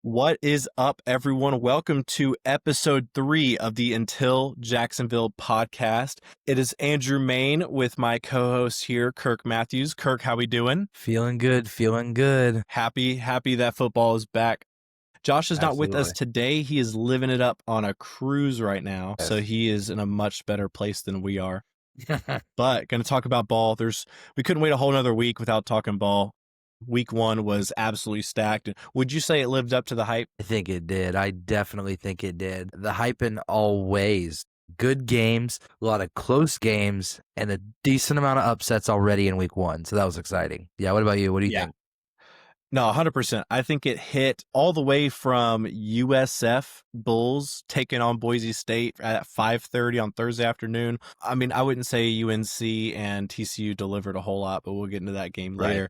What is up, everyone? Welcome to episode 3 of the Until Jacksonville podcast. It is Andrew Mayne with my co-host here, Kirk Matthews. Kirk, how we doing? Feeling good. Happy that football is back. Josh is not with us Absolutely. today. He is living it up on a cruise right now, so Yes. he is in a much better place than we are. But going to talk about ball. We couldn't wait a whole nother week without talking ball. Week 1 was absolutely stacked. Would you say it lived up to the hype? I think it did. I definitely think it did. The hype in all ways. Good games, a lot of close games, and a decent amount of upsets already in week 1. So that was exciting. Yeah, what about you? What do you think? No, 100%. I think it hit all the way from USF Bulls taking on Boise State at 5:30 on Thursday afternoon. I mean, I wouldn't say UNC and TCU delivered a whole lot, but we'll get into that game later.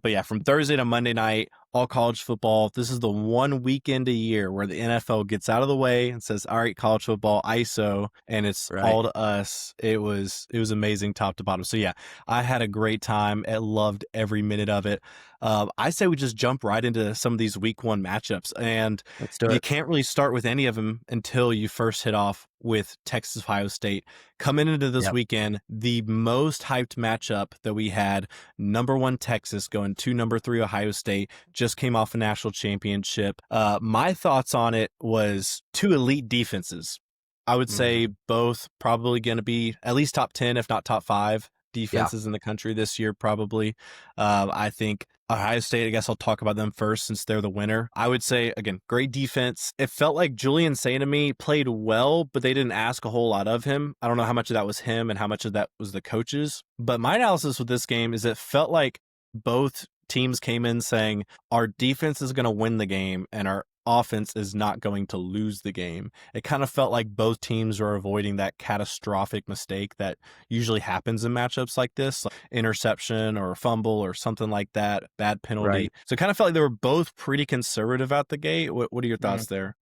But yeah, from Thursday to Monday night, all college football. This is the one weekend a year where the NFL gets out of the way and says, all right, college football, ISO, and it's all to us. It was amazing top to bottom. So yeah, I had a great time. I loved every minute of it. I say we just jump right into some of these week 1 matchups, and Let's do you it. can't really start with any of them until you first hit off with Texas Ohio State. Coming into this weekend, the most hyped matchup that we had, number 1 Texas going to number 3 Ohio State, just came off a national championship. My thoughts on it was 2 elite defenses. I would say both probably going to be at least top 10, if not top 5 defenses in the country this year, probably. I think Ohio State, I guess I'll talk about them first since they're the winner. I would say, again, great defense. It felt like Julian Sainami played well, but they didn't ask a whole lot of him. I don't know how much of that was him and how much of that was the coaches. But my analysis with this game is it felt like both teams came in saying our defense is going to win the game and our offense is not going to lose the game. It kind of felt like both teams were avoiding that catastrophic mistake that usually happens in matchups like this, like interception or fumble or something like that, bad penalty. Right. So it kind of felt like they were both pretty conservative out the gate. What are your thoughts there?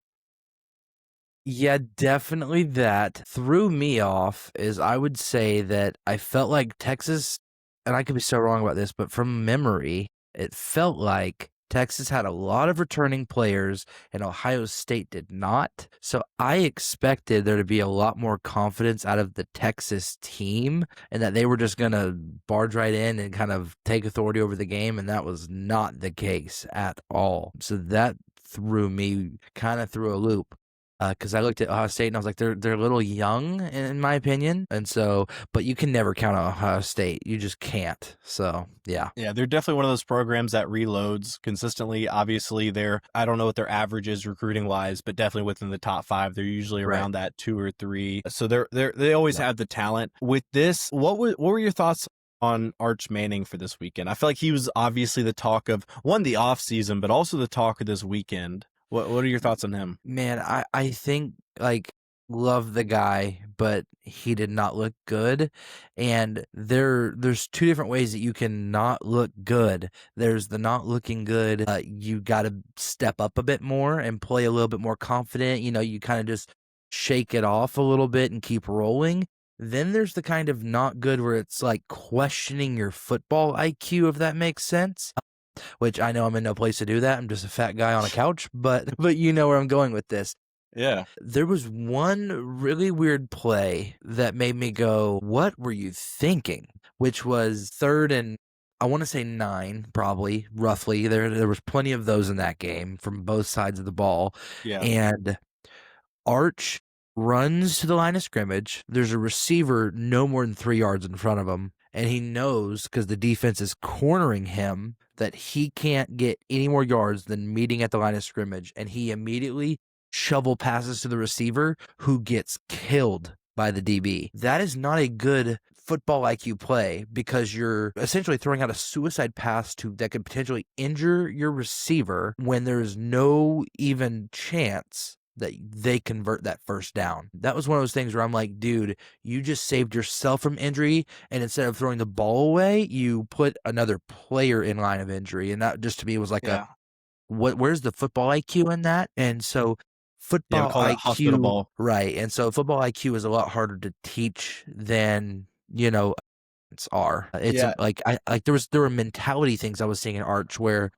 Yeah, definitely that. Threw me off is I would say that I felt like Texas, and I could be so wrong about this, but from memory, it felt like Texas had a lot of returning players and Ohio State did not. So I expected there to be a lot more confidence out of the Texas team and that they were just going to barge right in and kind of take authority over the game. And that was not the case at all. So that threw me kind of through a loop. Because I looked at Ohio State and I was like, they're a little young in my opinion, and so, but you can never count on Ohio State. You just can't. So yeah, they're definitely one of those programs that reloads consistently. Obviously, I don't know what their average is recruiting wise, but definitely within the top 5. They're usually around that 2 or 3. So they always have the talent. With this, what were your thoughts on Arch Manning for this weekend? I feel like he was obviously the talk of the off season, but also the talk of this weekend. What are your thoughts on him? Man, I think, like, love the guy, but he did not look good. And there's 2 different ways that you can not look good. There's the not looking good. You got to step up a bit more and play a little bit more confident. You know, you kind of just shake it off a little bit and keep rolling. Then there's the kind of not good where it's like questioning your football IQ, if that makes sense. Which I know I'm in no place to do that. I'm just a fat guy on a couch, but you know where I'm going with this. Yeah. There was one really weird play that made me go, what were you thinking? Which was 3rd and I want to say 9, probably, roughly. There was plenty of those in that game from both sides of the ball. Yeah. And Arch runs to the line of scrimmage. There's a receiver no more than 3 yards in front of him. And he knows, because the defense is cornering him, that he can't get any more yards than meeting at the line of scrimmage. And he immediately shovel passes to the receiver, who gets killed by the DB. That is not a good football IQ play, because you're essentially throwing out a suicide pass that could potentially injure your receiver when there's no even chance that they convert that first down. That was one of those things where I'm like, dude, you just saved yourself from injury, and instead of throwing the ball away, you put another player in line of injury. And that just to me was like where's the football IQ in that? And so football IQ, hospital ball. Right. And so football IQ is a lot harder to teach than, it's like there were mentality things I was seeing in Arch where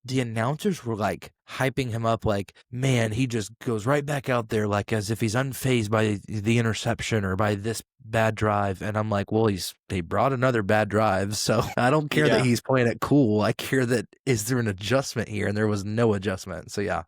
the announcers were like hyping him up like, man, he just goes right back out there like as if he's unfazed by the interception or by this bad drive. And I'm like, well, they brought another bad drive. So I don't care that Yeah. he's playing it cool. I care that is there an adjustment here? And there was no adjustment. So yeah,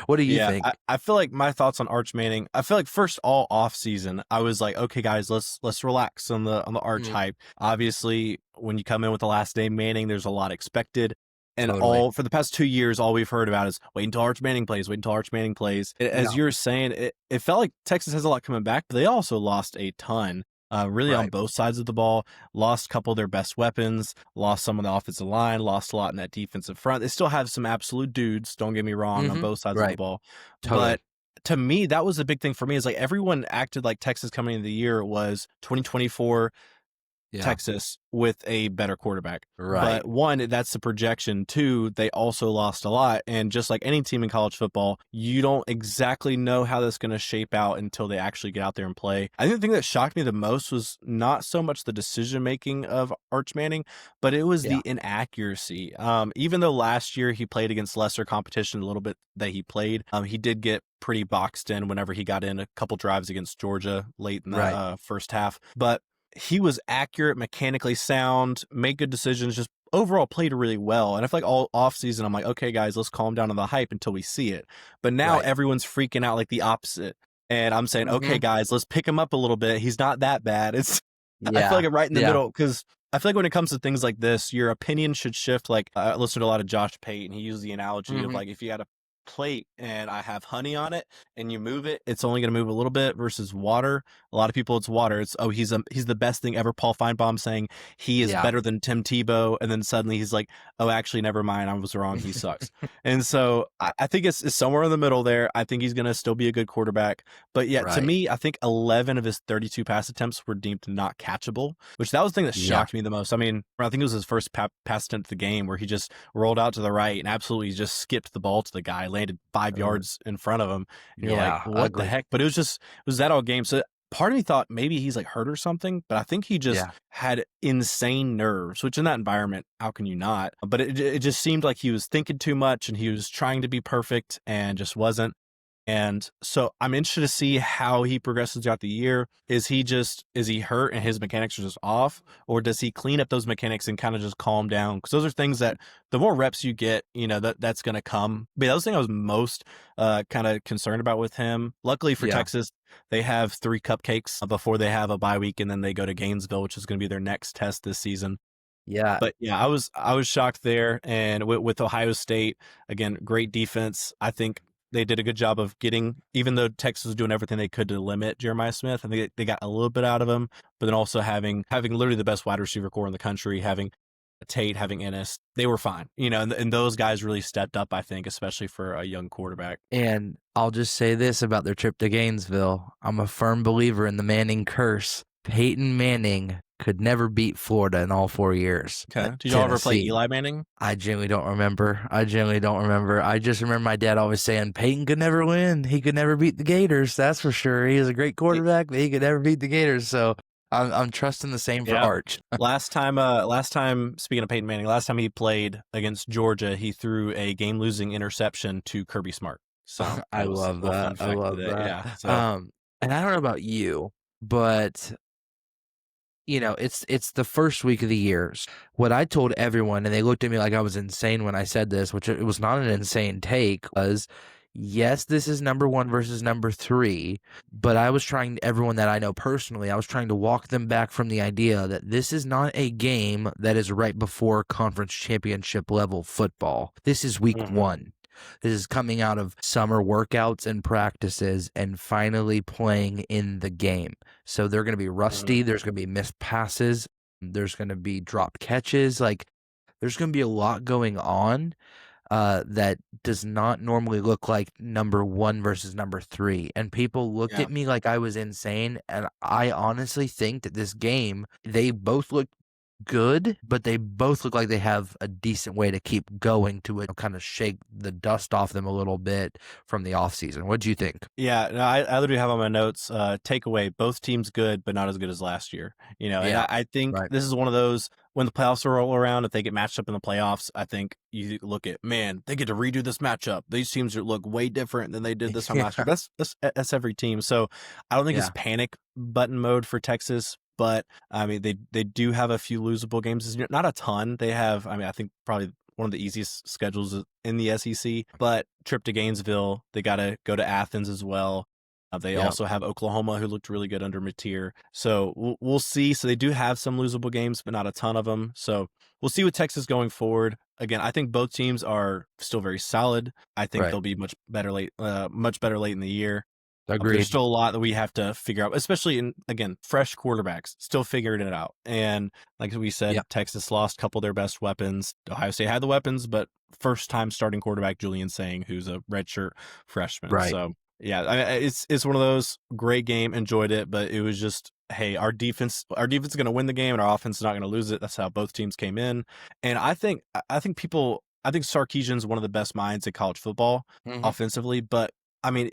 what do you Yeah, think? I feel like my thoughts on Arch Manning. I feel like first all off season, I was like, okay, guys, let's relax on the Arch hype. Obviously, when you come in with the last name Manning, there's a lot expected. And Totally. all for the past 2 years, all we've heard about is wait until Arch Manning plays, wait until Arch Manning plays. As Yeah. you're saying, it felt like Texas has a lot coming back, but they also lost a ton. Really on Right. both sides of the ball, lost a couple of their best weapons, lost some of the offensive line, lost a lot in that defensive front. They still have some absolute dudes, don't get me wrong, on both sides of the Right. ball. Totally. But to me, that was a big thing for me is like everyone acted like Texas coming into the year was 2024 Yeah. Texas with a better quarterback. Right. But one, that's the projection. Two, they also lost a lot. And just like any team in college football, you don't exactly know how that's going to shape out until they actually get out there and play. I think the thing that shocked me the most was not so much the decision making of Arch Manning, but it was the inaccuracy. Even though last year he played against lesser competition a little bit that he played, he did get pretty boxed in whenever he got in a couple drives against Georgia late in the first half. But he was accurate, mechanically sound, made good decisions, just overall played really well. And I feel like all offseason, I'm like, okay, guys, let's calm down on the hype until we see it. But now everyone's freaking out like the opposite. And I'm saying, okay, guys, let's pick him up a little bit. He's not that bad. I feel like I'm right in the middle because I feel like when it comes to things like this, your opinion should shift. Like I listened to a lot of Josh Pate, and he used the analogy of like if you had a plate and I have honey on it and you move it, it's only going to move a little bit versus water. A lot of people, it's water. It's, oh, he's the best thing ever. Paul Feinbaum saying he is better than Tim Tebow. And then suddenly he's like, oh, actually, never mind. I was wrong. He sucks. And so I think it's somewhere in the middle there. I think he's going to still be a good quarterback. But yeah, to me, I think 11 of his 32 pass attempts were deemed not catchable, which that was the thing that shocked me the most. I mean, I think it was his first pass attempt of the game where he just rolled out to the right and absolutely just skipped the ball to the guy, landed 5 yards in front of him. And you're like, what the heck? But it was that all game. So part of me thought maybe he's like hurt or something, but I think he just had insane nerves, which in that environment, how can you not? But it just seemed like he was thinking too much and he was trying to be perfect and just wasn't. And so I'm interested to see how he progresses throughout the year. Is he hurt and his mechanics are just off? Or does he clean up those mechanics and kind of just calm down? Because those are things that the more reps you get, that's going to come. But that was the thing I was most kind of concerned about with him. Luckily for Texas, they have 3 cupcakes before they have a bye week, and then they go to Gainesville, which is going to be their next test this season. Yeah. But yeah, I was shocked there. And with Ohio State, again, great defense. I think they did a good job of getting, even though Texas was doing everything they could to limit Jeremiah Smith, I think they got a little bit out of him, but then also having literally the best wide receiver core in the country, having Tate, having Ennis, they were fine, and those guys really stepped up, I think, especially for a young quarterback. And I'll just say this about their trip to Gainesville. I'm a firm believer in the Manning curse. Peyton Manning could never beat Florida in all 4 years. Okay. Did y'all ever play Eli Manning? I genuinely don't remember. I just remember my dad always saying Peyton could never win. He could never beat the Gators. That's for sure. He is a great quarterback, but he could never beat the Gators. So I'm trusting the same for Arch. Last time, speaking of Peyton Manning, last time he played against Georgia, he threw a game-losing interception to Kirby Smart. So I love that. I love that. Yeah. So. And I don't know about you, but it's the first week of the year. What I told everyone, and they looked at me like I was insane when I said this, which it was not an insane take, was yes, this is number 1 versus number 3, but I was trying, everyone that I know personally, I was trying to walk them back from the idea that this is not a game that is right before conference championship level football. This is week 1. This is coming out of summer workouts and practices and finally playing in the game. So they're going to be rusty. There's going to be missed passes. There's going to be dropped catches. Like, there's going to be a lot going on that does not normally look like number 1 versus number 3. And people looked at me like I was insane. And I honestly think that this game, they both looked good, but they both look like they have a decent way to keep going to it, kind of shake the dust off them a little bit from the offseason. What do you think? Yeah, no, I literally have on my notes, takeaway, both teams good, but not as good as last year. And Yeah, I think right. this is one of those, when the playoffs roll around, if they get matched up in the playoffs, I think you look at, man, they get to redo this matchup. These teams look way different than they did this time Yeah, last year. That's every team. So I don't think it's yeah, panic button mode for Texas, but I mean they do have a few losable games this year. Not a ton. They have, I mean, I think probably one of the easiest schedules in the SEC, but trip to Gainesville, they got to go to Athens as well. They yeah. also have Oklahoma, who looked really good under Mateer. So we'll see. So they do have some losable games, but not a ton of them. So we'll see with Texas going forward. Again, I think both teams are still very solid. I think Right. they'll be much better late in the year. But there's Agreed. still a lot that we have to figure out, especially in, again, fresh quarterbacks still figuring it out. And like we said, Yeah. Texas lost a couple of their best weapons. Ohio State had the weapons, but first time starting quarterback Julian Sang, who's a redshirt freshman. Right. So yeah, I mean, it's one of those great game, enjoyed it, but it was just, hey, our defense is going to win the game, and our offense is not going to lose it. That's how both teams came in, and I think Sarkisian's one of the best minds in college football Hmm. offensively, but I mean,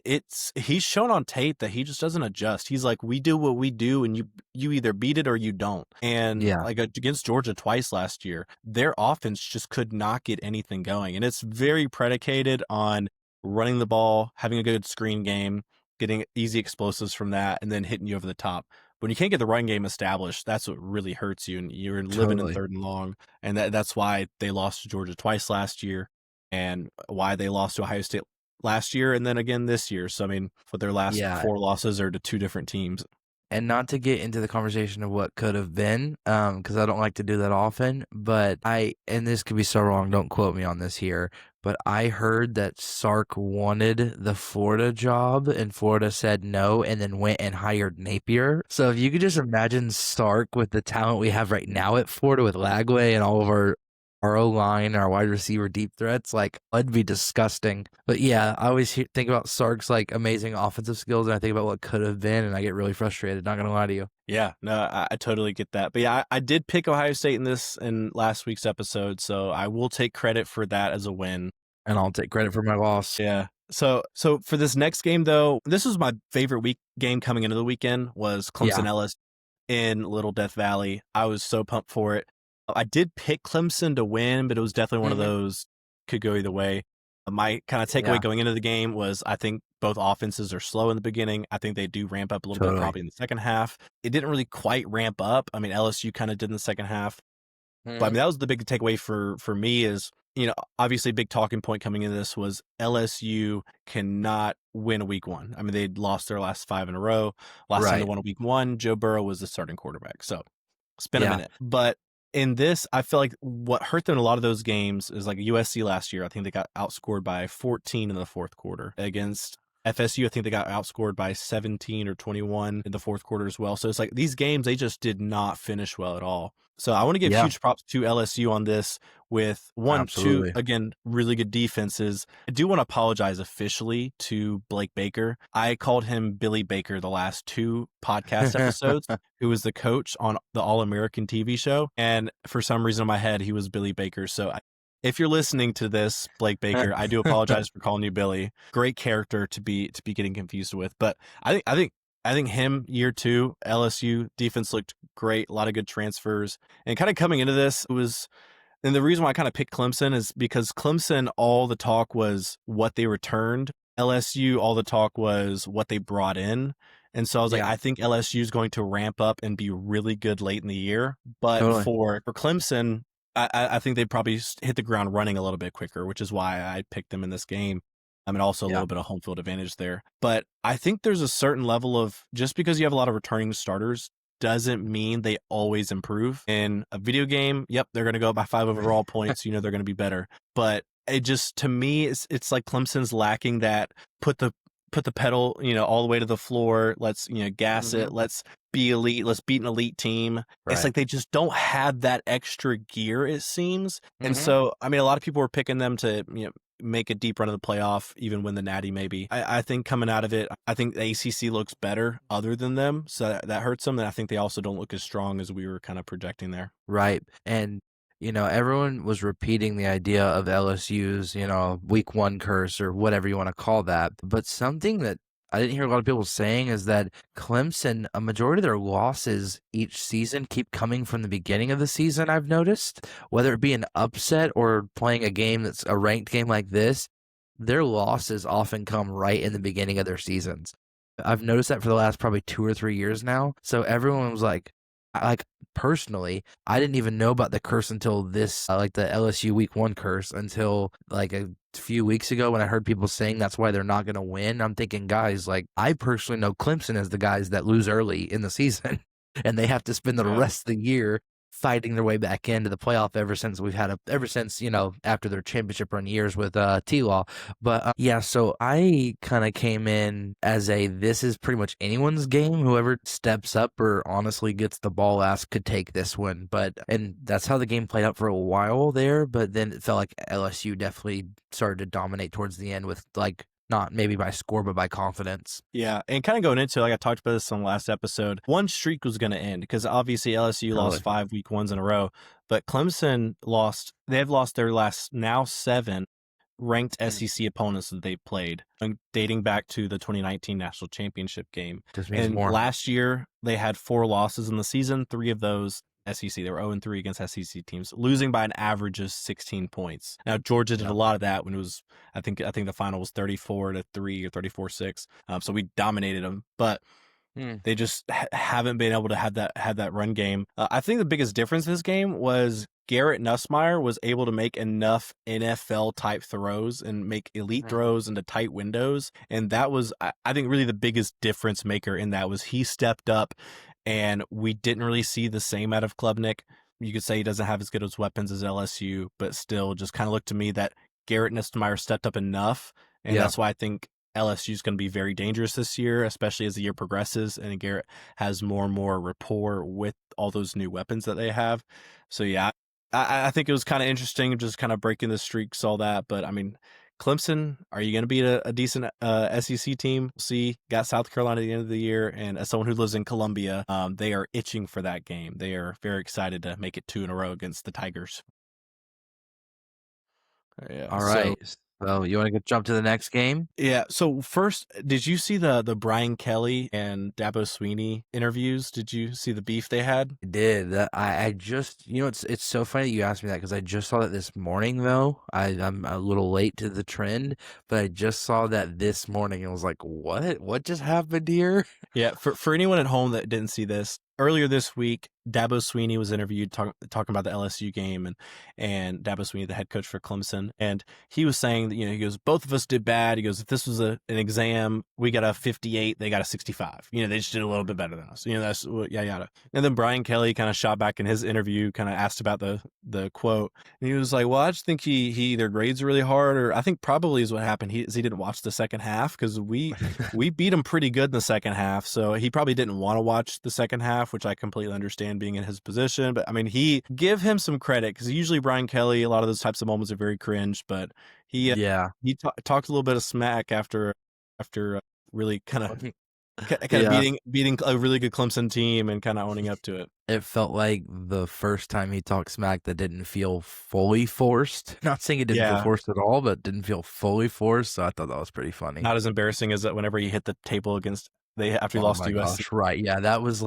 he's shown on tape that he just doesn't adjust. He's like, we do what we do, and you either beat it or you don't. And Yeah. like against Georgia twice last year, their offense just could not get anything going, and it's very predicated on running the ball, having a good screen game, getting easy explosives from that, and then hitting you over the top. When you can't get the run game established, that's what really hurts you, and you're living in Totally. third and long, and that's why they lost to Georgia twice last year, and why they lost to Ohio State last year and then again this year. So I mean, for their last Yeah. 4 losses are to 2 different teams. And not to get into the conversation of what could have been, because I don't like to do that often, but and this could be so wrong, don't quote me on this here, but I heard that Sark wanted the Florida job and Florida said no and then went and hired Napier. So if you could just imagine Sark with the talent we have right now at Florida with Lagway and all of our O-line, our wide receiver deep threats, like, that'd be disgusting. But yeah, I always think about Sark's like amazing offensive skills, and I think about what could have been, and I get really frustrated. Not gonna lie to you. Yeah, no, I totally get that. But yeah, I did pick Ohio State in last week's episode, so I will take credit for that as a win. And I'll take credit for my loss. Yeah. So for this next game though, this was my favorite game coming into the weekend was Clemson Yeah. LSU in Little Death Valley. I was so pumped for it. I did pick Clemson to win, but it was definitely one of Hmm. those could go either way. My kind of takeaway Yeah. going into the game was I think both offenses are slow in the beginning. I think they do ramp up a little bit Totally. probably in the second half. It didn't really quite ramp up. I mean, LSU kind of did in the second half. But I mean, Hmm. that was the big takeaway for me is, obviously a big talking point coming into this was LSU cannot win week one. I mean, they'd lost their last 5 in a row. Last time they Right. won a week one, Joe Burrow was the starting quarterback. So it's been a Yeah. minute. But in this, I feel like what hurt them in a lot of those games is like USC last year. I think they got outscored by 14 in the fourth quarter. Against FSU, I think they got outscored by 17 or 21 in the fourth quarter as well. So it's like these games, they just did not finish well at all. So I want to give Yeah. huge props to LSU on this with 1, 2, Absolutely. again, really good defenses. I do want to apologize officially to Blake Baker. I called him Billy Baker the last 2 podcast episodes, who was the coach on the All-American TV show. And for some reason in my head, he was Billy Baker. So if you're listening to this, Blake Baker, I do apologize for calling you Billy. Great character to be getting confused with. But I think him year 2, LSU defense looked great, a lot of good transfers. And kind of coming into this, and the reason why I kind of picked Clemson is because Clemson, all the talk was what they returned. LSU, all the talk was what they brought in. And so I was like, Yeah. I think LSU is going to ramp up and be really good late in the year. But Totally. for Clemson, I think they'd probably hit the ground running a little bit quicker, which is why I picked them in this game. I mean, also a Yeah. little bit of home field advantage there. But I think there's a certain level of, just because you have a lot of returning starters doesn't mean they always improve. In a video game, yep, they're going to go up by 5 overall points. They're going to be better. But it just, to me, it's like Clemson's lacking that put the pedal, all the way to the floor. Let's, gas it. Mhm. Let's be elite. Let's beat an elite team. It's Right. like they just don't have that extra gear, it seems. And Mhm. so, I mean, a lot of people were picking them to, make a deep run of the playoff, even win the Natty maybe. I think coming out of it, I think the ACC looks better other than them, so that hurts them. And I think they also don't look as strong as we were kind of projecting there. Right. And, everyone was repeating the idea of LSU's, week 1 curse or whatever you want to call that. But something that I didn't hear a lot of people saying is that Clemson, a majority of their losses each season keep coming from the beginning of the season, I've noticed. Whether it be an upset or playing a game that's a ranked game like this, their losses often come right in the beginning of their seasons. I've noticed that for the last probably 2 or 3 years now. So everyone was like personally, I didn't even know about the curse until this, like the LSU week 1 curse, until like a few weeks ago when I heard people saying that's why they're not going to win. I'm thinking, guys, like I personally know Clemson as the guys that lose early in the season and they have to spend the rest of the year fighting their way back into the playoff ever since after their championship run years with T-Law. But so I kind of came in as this is pretty much anyone's game. Whoever steps up or honestly gets the ball asked could take this one. And that's how the game played out for a while there. But then it felt like LSU definitely started to dominate towards the end with not maybe by score, but by confidence. Yeah, and kind of going into, like I talked about this on the last episode, one streak was going to end because obviously LSU lost 5 week 1s in a row, but Clemson they've lost their last now 7 ranked SEC opponents that they played, dating back to the 2019 national championship game. And last year, they had 4 losses in the season, 3 of those SEC. They were 0-3 against SEC teams, losing by an average of 16 points. Now Georgia did a lot of that when it was, I think the final was 34-3 or 34-6. So we dominated them, but they just haven't been able to have that run game. I think the biggest difference in this game was Garrett Nussmeier was able to make enough NFL type throws and make elite throws into tight windows. And that was, I think, really the biggest difference maker in that was he stepped up. And we didn't really see the same out of Klubnik. You could say he doesn't have as good as weapons as LSU, but still just kind of looked to me that Garrett Nussmeier stepped up enough. And that's why I think LSU is going to be very dangerous this year, especially as the year progresses and Garrett has more and more rapport with all those new weapons that they have. So, yeah, I think it was kind of interesting just kind of breaking the streaks, all that. But, I mean, Clemson, are you going to beat a decent SEC team? We'll see. Got South Carolina at the end of the year, and as someone who lives in Columbia, they are itching for that game. They are very excited to make it 2 in a row against the Tigers. Yeah. All right. So you want to jump to the next game? Yeah. So first, did you see the Brian Kelly and Dabo Swinney interviews? Did you see the beef they had? I did. I just, it's so funny that you asked me that because I just saw that this morning, though. I'm a little late to the trend, but I just saw that this morning and was like, what? What just happened here? Yeah. For anyone at home that didn't see this, earlier this week, Dabo Swinney was interviewed talking about the LSU game, and Dabo Swinney, the head coach for Clemson, and he was saying that, he goes, both of us did bad. He goes, if this was an exam, we got a 58, they got a 65. They just did a little bit better than us. That's yada. And then Brian Kelly kind of shot back in his interview, kind of asked about the quote, and he was like, well, I just think he either grades really hard, or I think probably is what happened. He didn't watch the second half because we beat him pretty good in the second half, so he probably didn't want to watch the second half, which I completely understand being in his position. But I mean, give him some credit because usually Brian Kelly, a lot of those types of moments are very cringe, but he talked a little bit of smack after really kind of beating a really good Clemson team and kind of owning up to it. It felt like the first time he talked smack that didn't feel fully forced. Not saying it didn't feel forced at all, but didn't feel fully forced. So I thought that was pretty funny. Not as embarrassing as that whenever he hit the table after he lost to USC. Gosh, right. Yeah, that was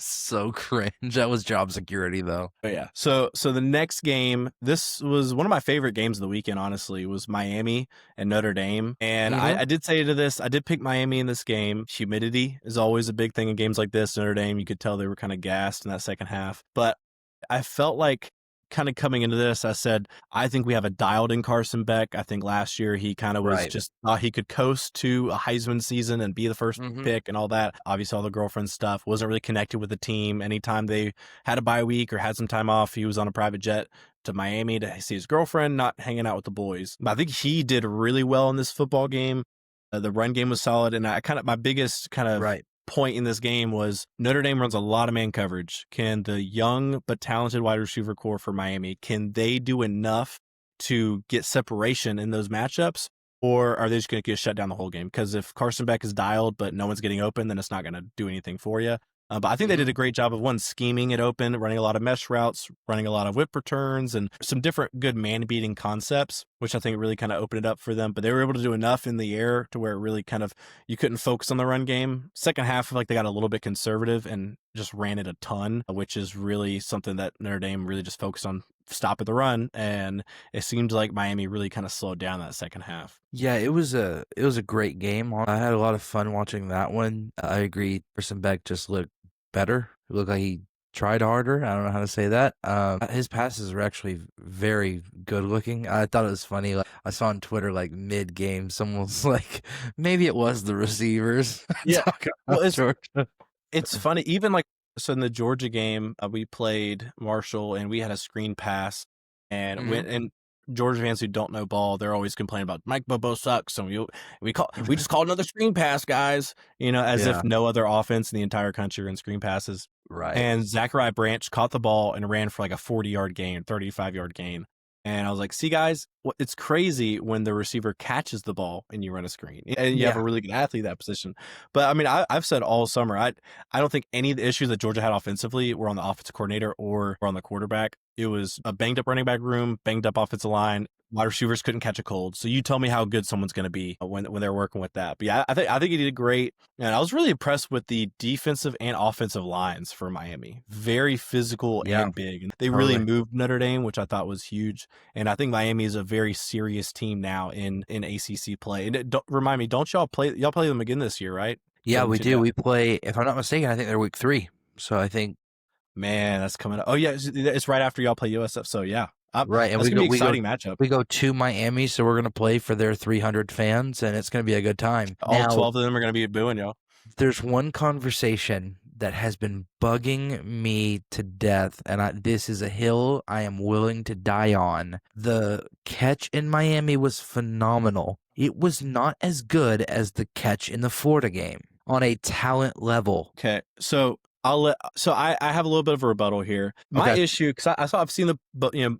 so cringe. That was job security, though. But yeah. So the next game, this was one of my favorite games of the weekend, honestly, was Miami and Notre Dame. And I did say to this, I did pick Miami in this game. Humidity is always a big thing in games like this. Notre Dame, you could tell they were kind of gassed in that second half. But I felt like kind of coming into this, I said, I think we have a dialed-in Carson Beck. I think last year he kind of was just thought he could coast to a Heisman season and be the first pick and all that. Obviously, all the girlfriend stuff. Wasn't really connected with the team. Anytime they had a bye week or had some time off, he was on a private jet to Miami to see his girlfriend, not hanging out with the boys. But I think he did really well in this football game. The run game was solid, and my biggest kind of point in this game was Notre Dame runs a lot of man coverage. Can the young but talented wide receiver core for Miami, can they do enough to get separation in those matchups, or are they just going to get shut down the whole game? Because if Carson Beck is dialed but no one's getting open, then it's not going to do anything for you. But I think they did a great job of scheming it open, running a lot of mesh routes, running a lot of whip returns, and some different good man-beating concepts, which I think really kind of opened it up for them. But they were able to do enough in the air to where it really kind of, you couldn't focus on the run game. Second half, I feel like they got a little bit conservative and just ran it a ton, which is really something that Notre Dame really just focused on stopping the run. And it seemed like Miami really kind of slowed down that second half. Yeah, it was a great game. I had a lot of fun watching that one. I agree. Carson Beck just looked better. It looked like he tried harder. I don't know how to say that. His passes were actually very good looking. I thought it was funny. Like, I saw on Twitter, like mid game, someone was like, maybe it was the receivers. Yeah, well, it's funny. Even like, so in the Georgia game, we played Marshall and we had a screen pass, and and Georgia fans who don't know ball, they're always complaining about Mike Bobo sucks, and we just called another screen pass, guys. As if no other offense in the entire country ran screen passes. Right. And Zachariah Branch caught the ball and ran for like a 40-yard gain, 35-yard gain. And I was like, see, guys, it's crazy when the receiver catches the ball and you run a screen. And you have a really good athlete in that position. But, I mean, I've said all summer, I don't think any of the issues that Georgia had offensively were on the offensive coordinator or on the quarterback. It was a banged-up running back room, banged-up offensive line. Wide receivers couldn't catch a cold. So you tell me how good someone's going to be when they're working with that. But yeah, I think he did great. And I was really impressed with the defensive and offensive lines for Miami. Very physical and big. And they really moved Notre Dame, which I thought was huge. And I think Miami is a very serious team now in ACC play. And remind me, don't y'all play them again this year, right? Yeah, we do. We play, if I'm not mistaken, I think they're week 3. So I think, man, that's coming up. Oh yeah, it's right after y'all play USF. So yeah. Right, and that's going to be an exciting matchup. We go to Miami, so we're going to play for their 300 fans, and it's going to be a good time. All 12 of them are going to be booing y'all. There's one conversation that has been bugging me to death, and this is a hill I am willing to die on. The catch in Miami was phenomenal. It was not as good as the catch in the Florida game on a talent level. Okay, so I have a little bit of a rebuttal here. My issue, because I've seen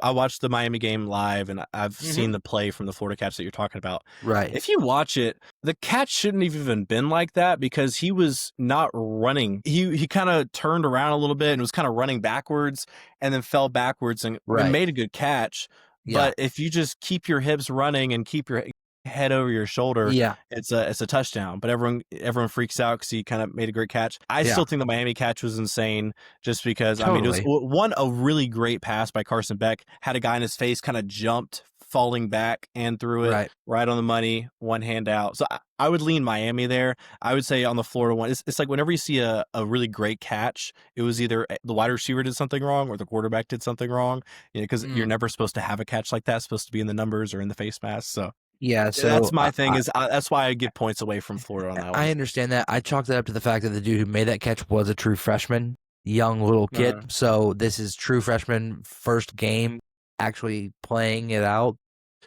I watched the Miami game live, and I've seen the play from the Florida catch that you're talking about. Right. If you watch it, the catch shouldn't have even been like that because he was not running. He kind of turned around a little bit and was kind of running backwards and then fell backwards and made a good catch. Yeah. But if you just keep your hips running and keep your head over your shoulder, it's a touchdown. But everyone freaks out because he kind of made a great catch. I still think the Miami catch was insane just because I mean, it was a really great pass by Carson Beck, had a guy in his face, kind of jumped falling back and threw it right on the money, one hand out. So I would lean Miami there. I would say on the Florida one, it's like whenever you see a really great catch, it was either the wide receiver did something wrong or the quarterback did something wrong, because you're never supposed to have a catch like that. It's supposed to be in the numbers or in the face mask. So yeah, so that's my thing. That's why I give points away from Florida on that one. I understand that. I chalked that up to the fact that the dude who made that catch was a true freshman, young little kid. So this is true freshman, first game, actually playing it out.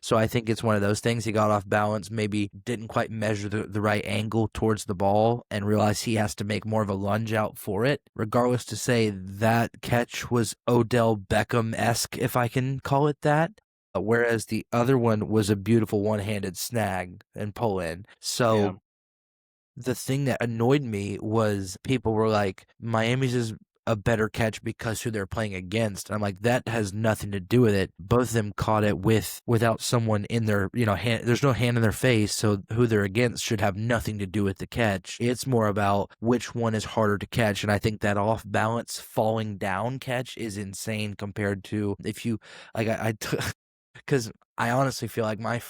So I think it's one of those things. He got off balance, maybe didn't quite measure the right angle towards the ball and realized he has to make more of a lunge out for it. Regardless, to say that catch was Odell Beckham-esque, if I can call it that. Whereas the other one was a beautiful one-handed snag and pull in. So the thing that annoyed me was people were like, Miami's is a better catch because who they're playing against. I'm like, that has nothing to do with it. Both of them caught it without someone in their, hand. There's no hand in their face, so who they're against should have nothing to do with the catch. It's more about which one is harder to catch, and I think that off-balance falling down catch is insane compared to if you, like, because I honestly feel like my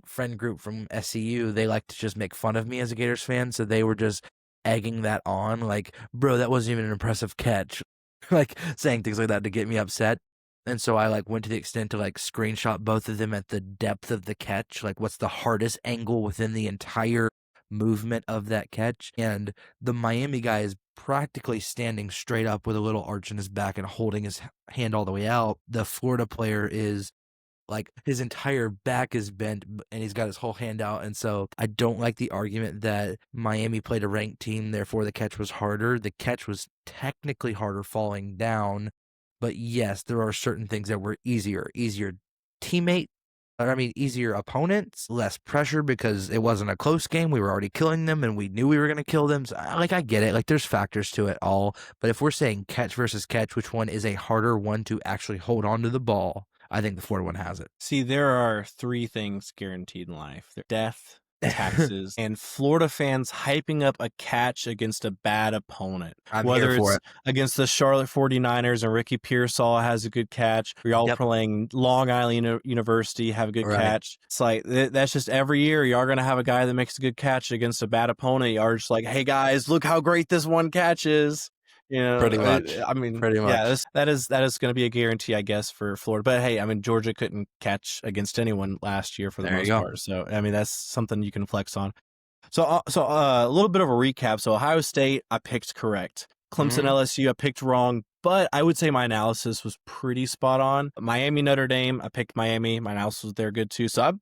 friend group from SCU, they like to just make fun of me as a Gators fan, so they were just egging that on, like, bro, that wasn't even an impressive catch, like saying things like that to get me upset. And so I went to the extent to screenshot both of them at the depth of the catch, like what's the hardest angle within the entire movement of that catch. And the Miami guy is practically standing straight up with a little arch in his back and holding his hand all the way out. The Florida player is his entire back is bent and he's got his whole hand out. And so I don't like the argument that Miami played a ranked team, therefore the catch was harder. The catch was technically harder falling down, but yes, there are certain things that were easier teammate. Easier opponents, less pressure because it wasn't a close game. We were already killing them and we knew we were going to kill them. So, I get it. Like, there's factors to it all. But if we're saying catch versus catch, which one is a harder one to actually hold on to the ball? I think the Florida one has it. See, there are 3 things guaranteed in life: death, taxes, and Florida fans hyping up a catch against a bad opponent. Whether it's against the Charlotte 49ers and Ricky Pearsall has a good catch, or y'all playing Long Island University, have a good catch. It's like, that's just every year y'all are going to have a guy that makes a good catch against a bad opponent. Y'all are just like, hey guys, look how great this one catch is. Pretty much. Yeah, that is going to be a guarantee, I guess, for Florida. But hey, Georgia couldn't catch against anyone last year for the most part. So that's something you can flex on. So a little bit of a recap. So Ohio State, I picked correct. Clemson, LSU, I picked wrong. But I would say my analysis was pretty spot on. Miami, Notre Dame, I picked Miami. My analysis was there good too. So I'm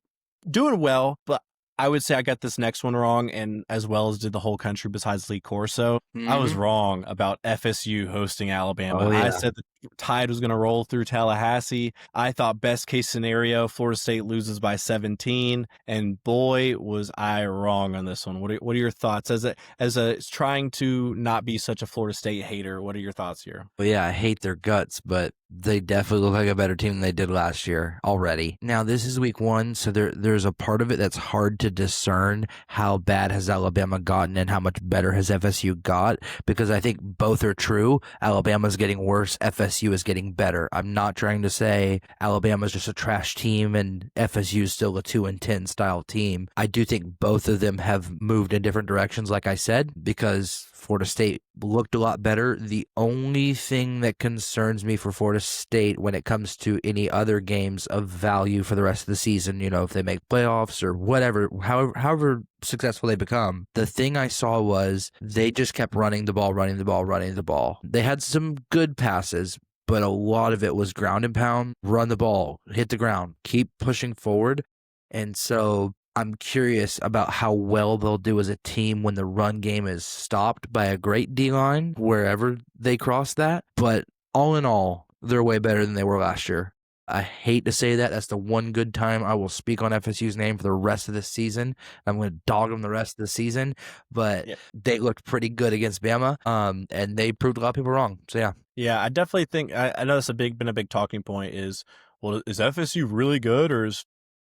doing well, but I would say I got this next one wrong, and as well as did the whole country besides Lee Corso. I was wrong about FSU hosting Alabama. I said the Tide was going to roll through Tallahassee. I thought best case scenario, Florida State loses by 17, and boy, was I wrong on this one. What are your thoughts? As a trying to not be such a Florida State hater, what are your thoughts here? Well, yeah, I hate their guts, but they definitely look like a better team than they did last year already. Now, this is week 1, so there's a part of it that's hard to discern how bad has Alabama gotten and how much better has FSU got, because I think both are true. Alabama's getting worse, FSU is getting better. I'm not trying to say Alabama's just a trash team and FSU is still a 2-10 style team. I do think both of them have moved in different directions, like I said, because Florida State looked a lot better. The only thing that concerns me for Florida State when it comes to any other games of value for the rest of the season, if they make playoffs or whatever, however successful they become, the thing I saw was they just kept running the ball. They had some good passes, but a lot of it was ground and pound, run the ball, hit the ground, keep pushing forward. And so I'm curious about how well they'll do as a team when the run game is stopped by a great D-line, wherever they cross that. But all in all, they're way better than they were last year. I hate to say that. That's the one good time I will speak on FSU's name for the rest of the season. I'm going to dog them the rest of the season. But they looked pretty good against Bama, and they proved a lot of people wrong. So, yeah. Yeah, I definitely think, I know that's been a big talking point is, well, is FSU really good or is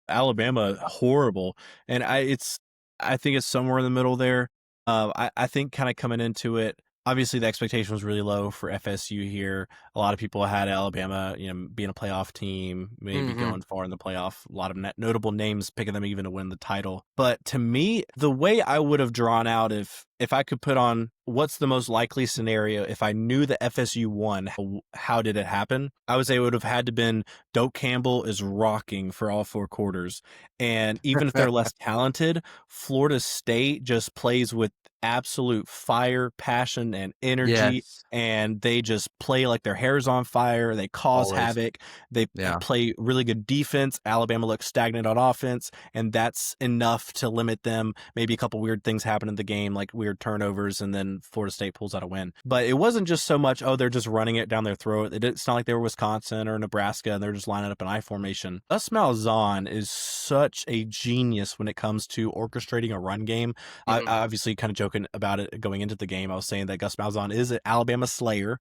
Alabama horrible? And I think it's somewhere in the middle there. I think kind of coming into it, obviously the expectation was really low for FSU here. A lot of people had Alabama, being a playoff team, maybe going far in the playoff. A lot of notable names picking them even to win the title. But to me, the way I would have drawn out if I could put on what's the most likely scenario, if I knew that FSU won, how did it happen? I would say it would have had to been Doak Campbell is rocking for all 4 quarters. And even if they're less talented, Florida State just plays with absolute fire, passion, and energy. And they just play like their hair's on fire. They cause havoc. They play really good defense. Alabama looks stagnant on offense, and that's enough to limit them. Maybe a couple weird things happen in the game, like weird turnovers, and then Florida State pulls out a win. But it wasn't just so much, they're just running it down their throat. It's not like they were Wisconsin or Nebraska and they're just lining up an I formation. Gus Malzahn is such a genius when it comes to orchestrating a run game. I obviously kind of joking about it going into the game. I was saying that Gus Malzahn is an Alabama slayer.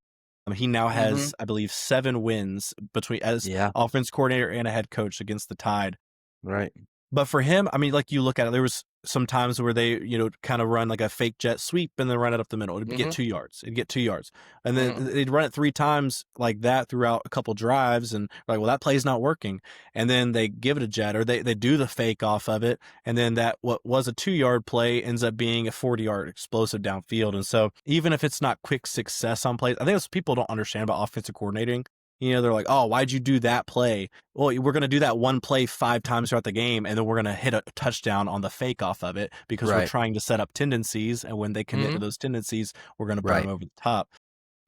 He now has, I believe, 7 wins as offense coordinator and a head coach against the Tide. Right. But for him, like you look at it, there was some times where they, kind of run like a fake jet sweep and then run it up the middle. It'd get 2 yards. It'd get 2 yards. And then they'd run it 3 times like that throughout a couple drives. And like, well, that play's not working. And then they give it a jet, or they do the fake off of it. And then that what was a 2-yard play ends up being a 40-yard explosive downfield. And so even if it's not quick success on plays, I think that's what people don't understand about offensive coordinating. They're like, oh, why'd you do that play? Well, we're going to do that one play 5 times throughout the game, and then we're going to hit a touchdown on the fake off of it because we're trying to set up tendencies, and when they commit to those tendencies, we're going to burn them over the top.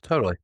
Totally.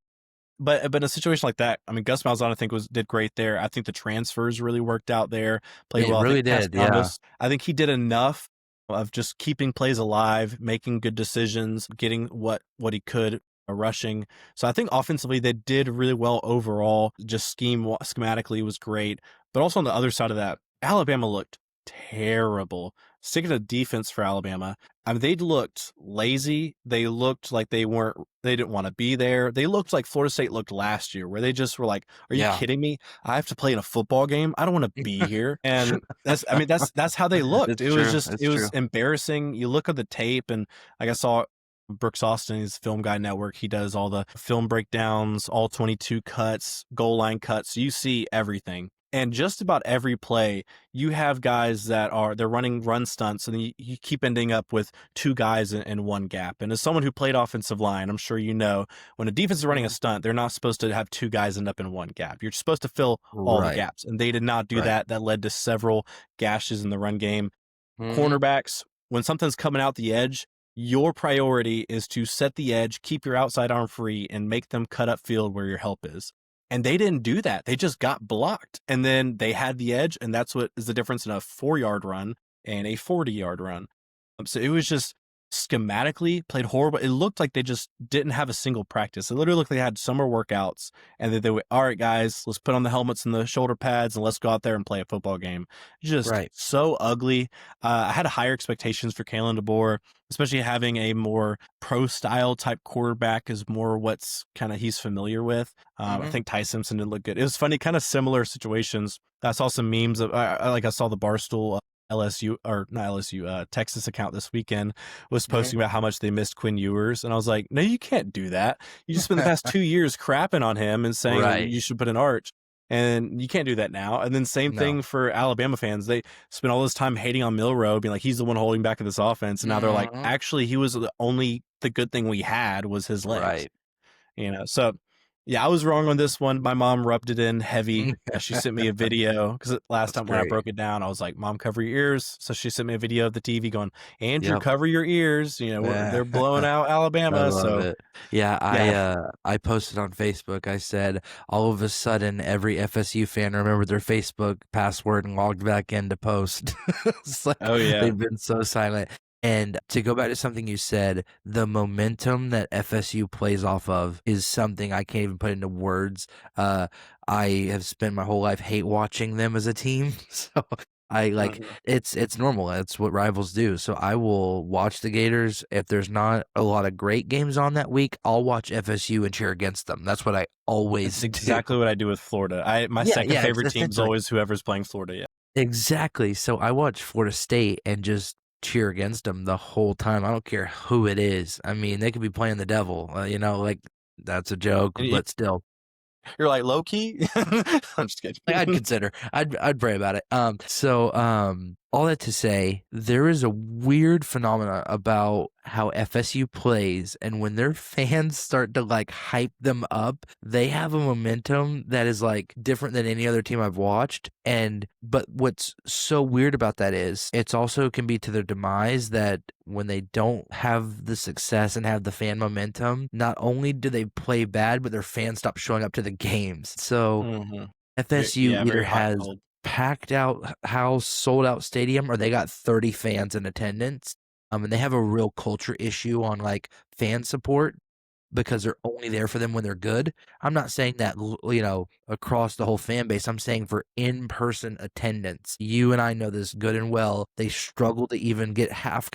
But in a situation like that, Gus Malzahn, I think, did great there. I think the transfers really worked out there. Played well. Really did, yeah. I think he did enough of just keeping plays alive, making good decisions, getting what he could. Rushing. So I think offensively they did really well overall. Just schematically was great. But also on the other side of that, Alabama looked terrible. Sticking to defense for Alabama, I mean, they looked lazy. They looked like they didn't want to be there. They looked like Florida State looked last year, where they just were like, "Are you Yeah. kidding me? I have to play in a football game. I don't want to be here." And that's how they looked. It's true. It's It true. was embarrassing. You look at the tape, and like I saw Brooks Austin's Film Guide Network, he does all the film breakdowns, all 22 cuts, goal line cuts. You see everything. And just about every play, you have guys they're running run stunts, and you keep ending up with two guys in one gap. And as someone who played offensive line, I'm sure you know, when a defense is running a stunt, they're not supposed to have two guys end up in one gap. You're supposed to fill all the Right. gaps, and they did not do Right. that. That led to several gashes in the run game. Mhm. Cornerbacks, when something's coming out the edge, your priority is to set the edge, keep your outside arm free, and make them cut up field where your help is. And they didn't do that. They just got blocked. And then they had the edge, and that's what is the difference in a 4-yard run and a 40-yard run. So it was just schematically played horrible. It looked like they just didn't have a single practice. It literally looked like they had summer workouts, and then they were, all right, guys, let's put on the helmets and the shoulder pads, and let's go out there and play a football game. Just Right. so ugly. I had higher expectations for Kalen DeBoer, especially having a more pro-style type quarterback is more what's kind of he's familiar with. I think Ty Simpson didn't look good. It was funny, kind of similar situations. I saw some memes of, I saw the Barstool LSU or not LSU, Texas account this weekend was posting about how much they missed Quinn Ewers, and I was like, no, you can't do that. You just spent the past 2 years crapping on him and saying Right. you should put an arch, and you can't do that now. And then same thing for Alabama fans. They spent all this time hating on Milroe, being like he's the one holding back in this offense, and now they're like, actually, he was the good thing we had was his legs. Right. You know, so yeah, I was wrong on this one. My mom rubbed it in heavy. She sent me a video because last time when I broke it down, I was like, "Mom, cover your ears." So she sent me a video of the TV going, "Andrew, cover your ears." You know, they're blowing out Alabama. I love it. Yeah, I posted on Facebook. I said, all of a sudden, every FSU fan remembered their Facebook password and logged back in to post. It's like, oh yeah, they've been so silent. And to go back to something you said, the momentum that FSU plays off of is something I can't even put into words. I have spent my whole life hate watching them as a team, so I like it's normal. That's what rivals do. So I will watch the Gators. If there's not a lot of great games on that week, I'll watch FSU and cheer against them. That's what I always That's exactly what I do with Florida. My second favorite team is always whoever's playing Florida. Yeah, exactly. So I watch Florida State and just cheer against them the whole time. I don't care who it is. I mean, they could be playing the devil. Like that's a joke, but still. You're like low key. I'm just kidding. I'd consider. I'd pray about it. All that to say, there is a weird phenomena about how FSU plays, and when their fans start to like hype them up, they have a momentum that is like different than any other team I've watched. But what's so weird about that is it's also can be to their demise that when they don't have the success and have the fan momentum, not only do they play bad, but their fans stop showing up to the games. So FSU either has packed out house, sold out stadium, or they got 30 fans in attendance. And they have a real culture issue on like fan support because they're only there for them when they're good. I'm not saying that, across the whole fan base. I'm saying for in-person attendance. You and I know this good and well. They struggle to even get half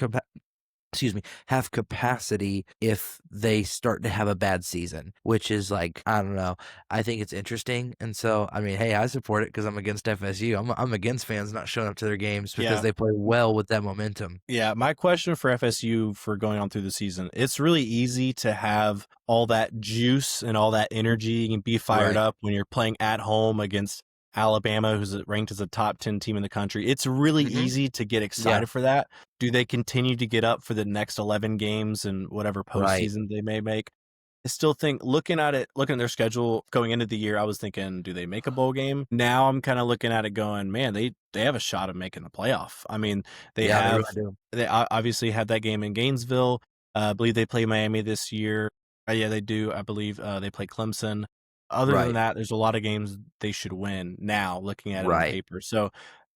capacity if they start to have a bad season, which is like, I don't know. I think it's interesting. And so, I mean, hey, I support it because I'm against FSU. I'm against fans not showing up to their games because they play well with that momentum. Yeah, my question for FSU for going on through the season, it's really easy to have all that juice and all that energy and be fired up when you're playing at home against Alabama, who's ranked as a top 10 team in the country. It's really easy to get excited for that. Do they continue to get up for the next 11 games and whatever postseason they may make? I still think looking at their schedule going into the year, I was thinking, do they make a bowl game? Now I'm kind of looking at it going, man, they have a shot of making the playoff. I mean, they obviously had that game in Gainesville. I believe they play Miami this year. Yeah, they do. I believe they play Clemson. Other than that, there's a lot of games they should win now, looking at it on paper. So,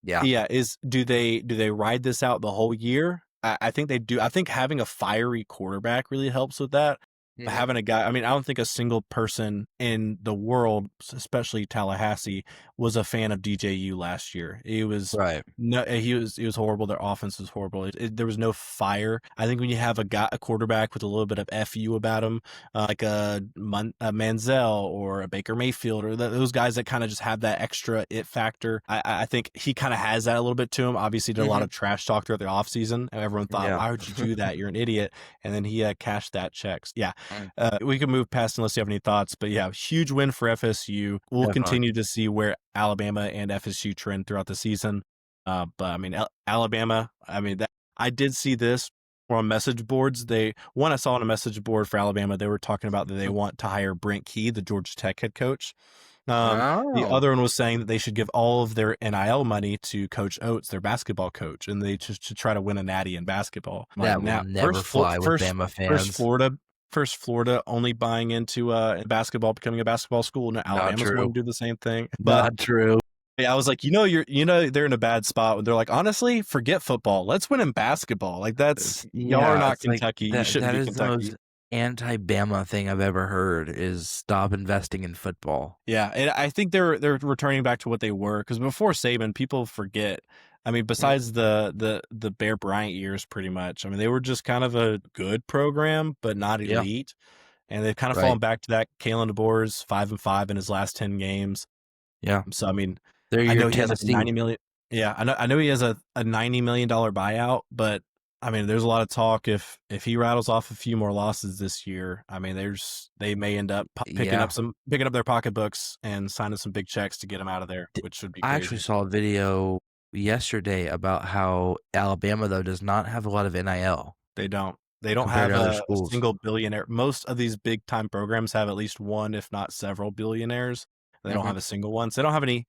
do they ride this out the whole year? I think they do. I think having a fiery quarterback really helps with that. having a guy, I mean, I don't think a single person in the world, especially Tallahassee, was a fan of DJU last year. He was Right. no, he was horrible. Their offense was horrible. There was no fire. I think when you have a quarterback with a little bit of FU about him, like a Manziel or a Baker Mayfield or those guys that kind of just have that extra it factor, I think he kind of has that a little bit to him. Obviously, did a lot of trash talk throughout the offseason. Everyone thought, Yeah. why would you do that? You're an idiot. And then he cashed that checks. Yeah. Mm. We can move past unless you have any thoughts, but yeah, huge win for FSU. We'll Definitely. continue to see where Alabama and FSU trend throughout the season. But I mean, Alabama, I mean, I did see this on message boards. I saw on a message board for Alabama, they were talking about that they want to hire Brent Key, the Georgia Tech head coach. The other one was saying that they should give all of their NIL money to Coach Oates, their basketball coach, and they should try to win a natty in basketball. That will never fly with Bama fans. First Florida only buying into basketball, becoming a basketball school. Now Alabama's going to do the same thing. But Not true. yeah, I was like, they're in a bad spot when they're like, honestly, forget football. Let's win in basketball. Like y'all are not Kentucky. You shouldn't be Kentucky. That is the most anti-Bama thing I've ever heard is stop investing in football. Yeah, and I think they're returning back to what they were, because before Saban, people forget. I mean, besides the Bear Bryant years, pretty much. I mean, they were just kind of a good program, but not elite. And they've kind of fallen back to that. Kalen DeBoer's 5-5 in his last 10 games. Yeah. So I mean, I know he has a $90 million. Yeah, I know he has a $90 million buyout, but I mean, there's a lot of talk if he rattles off a few more losses this year. I mean, they may end up picking up their pocketbooks and signing some big checks to get him out of there, which would be crazy. I actually saw a video yesterday about how Alabama, though, does not have a lot of NIL. They don't have a single billionaire. Most of these big time programs have at least one, if not several billionaires. They don't have a single one. So they don't have any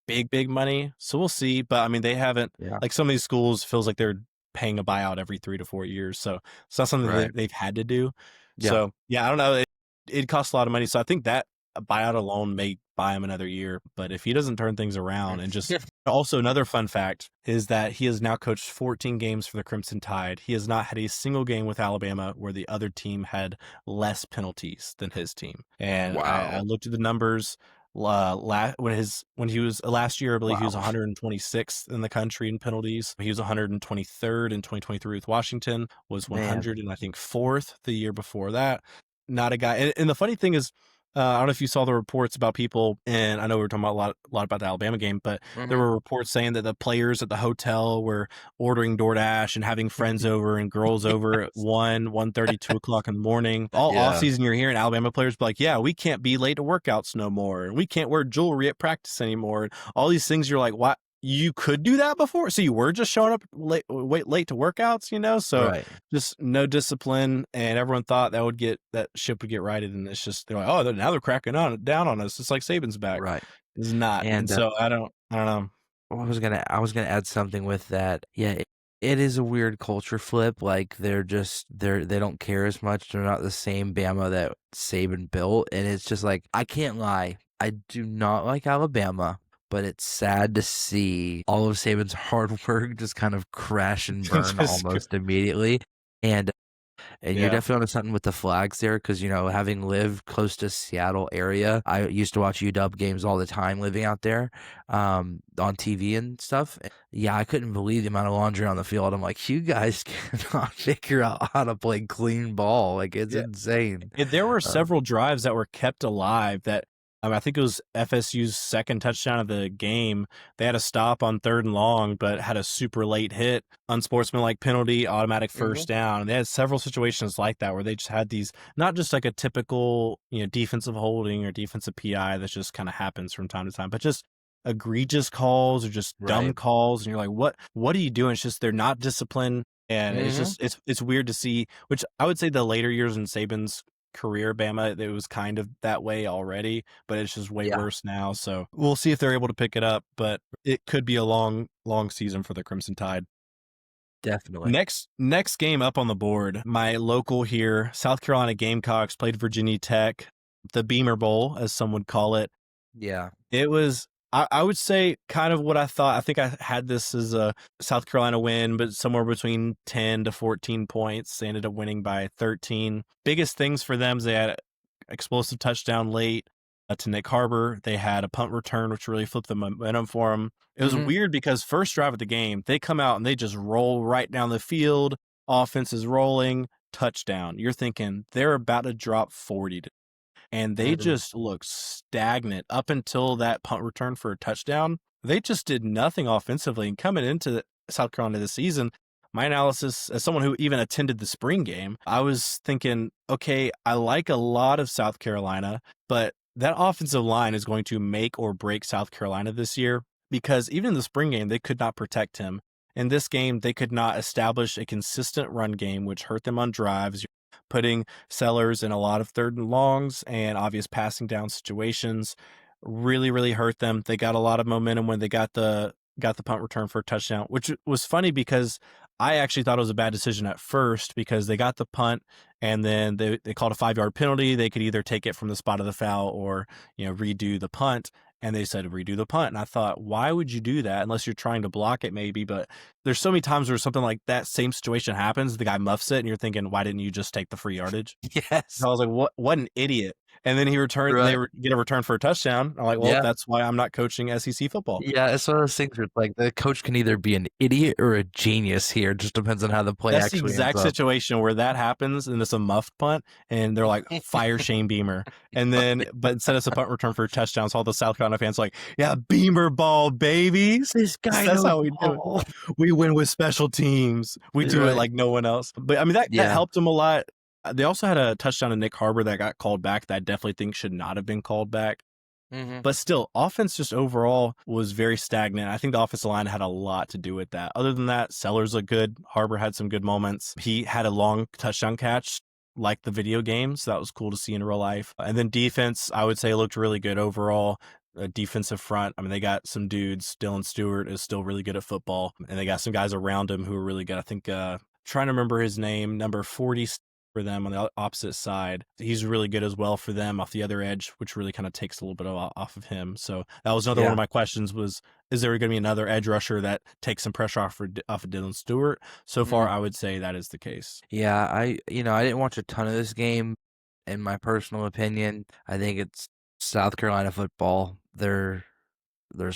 big money. So we'll see. But I mean, they haven't, like some of these schools feels like they're paying a buyout every 3 to 4 years. So it's not something that they've had to do. Yeah. So yeah, I don't know. It costs a lot of money. So I think that a buyout alone may buy him another year. But if he doesn't turn things around and just also another fun fact is that he has now coached 14 games for the Crimson Tide. He has not had a single game with Alabama where the other team had less penalties than his team. And I looked at the numbers. When he was last year, I believe he was 126th in the country in penalties. He was 123rd in 2023 with Washington, was 100 and I think 4th the year before that. Not a guy. And the funny thing is, I don't know if you saw the reports about people, and I know we were talking about a lot about the Alabama game, but there were reports saying that the players at the hotel were ordering DoorDash and having friends over and girls over at 1:30, 2 o'clock in the morning. All offseason, you're hearing Alabama players be like, yeah, we can't be late to workouts no more, and we can't wear jewelry at practice anymore. And all these things, you're like, what? You could do that before? So you were just showing up late to workouts, So just no discipline, and everyone thought that ship would get righted, and it's just they're like, oh, now they're cracking down on us. It's like Saban's back. Right. It's not. And so I don't know. I was gonna add something with that. Yeah, it is a weird culture flip. Like they don't care as much. They're not the same Bama that Saban built, and it's just like I can't lie. I do not like Alabama. But it's sad to see all of Saban's hard work just kind of crash and burn almost immediately. And you're definitely onto something with the flags there because, having lived close to Seattle area, I used to watch UW games all the time living out there on TV and stuff. Yeah, I couldn't believe the amount of laundry on the field. I'm like, you guys cannot figure out how to play clean ball. Like, it's insane. There were several drives that were kept alive that I think it was FSU's second touchdown of the game. They had a stop on 3rd and long, but had a super late hit, unsportsmanlike penalty, automatic first down. And they had several situations like that where they just had these, not just like a typical, defensive holding or defensive PI that just kind of happens from time to time, but just egregious calls or just dumb calls. And you're like, what are you doing? It's just they're not disciplined. And it's just it's weird to see, which I would say the later years in Saban's career, Bama, it was kind of that way already, but it's just way worse now. So we'll see if they're able to pick it up, but it could be a long season for the Crimson Tide. Definitely. Next game up on the board, my local here, South Carolina Gamecocks played Virginia Tech, the Beamer Bowl, as some would call it. Yeah. It was I would say kind of what I thought. I think I had this as a South Carolina win, but somewhere between 10 to 14 points. They ended up winning by 13. Biggest things for them is they had explosive touchdown late to Nick Harbor. They had a punt return, which really flipped the momentum for them. It was weird because first drive of the game, they come out and they just roll right down the field. Offense is rolling, touchdown. You're thinking they're about to drop 40 and they just look stagnant up until that punt return for a touchdown. They just did nothing offensively. And coming into South Carolina this season, my analysis, as someone who even attended the spring game, I was thinking, okay, I like a lot of South Carolina, but that offensive line is going to make or break South Carolina this year, because even in the spring game, they could not protect him. In this game, they could not establish a consistent run game, which hurt them on drives, putting Sellers in a lot of 3rd and longs and obvious passing down situations. Really, really hurt them. They got a lot of momentum when they got the punt return for a touchdown, which was funny because I actually thought it was a bad decision at first, because they got the punt and then they called a 5-yard penalty. They could either take it from the spot of the foul or, redo the punt. And they said, redo the punt. And I thought, why would you do that unless you're trying to block it maybe? But there's so many times where something like that same situation happens, the guy muffs it, and you're thinking, why didn't you just take the free yardage? Yes. So I was like, what an idiot. And then he returned. Right. They get a return for a touchdown. I'm like, well, that's why I'm not coaching SEC football. Yeah, it's one of those things where like the coach can either be an idiot or a genius here. It just depends on how the play That's actually the exact ends up. situation where that happens, and it's a muffed punt, and they're like, fire Shane Beamer. And then, but instead it's a punt return for a touchdown, so all the South Carolina fans are like, yeah, Beamer ball, baby. This guy That's knows how we do it. We win with special teams. We do it like no one else. But I mean, that helped them a lot. They also had a touchdown to Nick Harbor that got called back that I definitely think should not have been called back. But still, offense just overall was very stagnant. I think the offensive line had a lot to do with that. Other than that, Sellers looked good. Harbor had some good moments. He had a long touchdown catch like the video game, so that was cool to see in real life. And then defense, I would say, looked really good overall. Defensive front, I mean, they got some dudes. Dylan Stewart is still really good at football, and they got some guys around him who are really good. I think, trying to remember his name, number 40 for them on the opposite side. He's really good as well for them off the other edge, which really kind of takes a little bit off of him. So that was another one of my questions was, is there going to be another edge rusher that takes some pressure off of Dylan Stewart? So far, I would say that is the case. Yeah, I didn't watch a ton of this game. In my personal opinion, I think it's South Carolina football. There's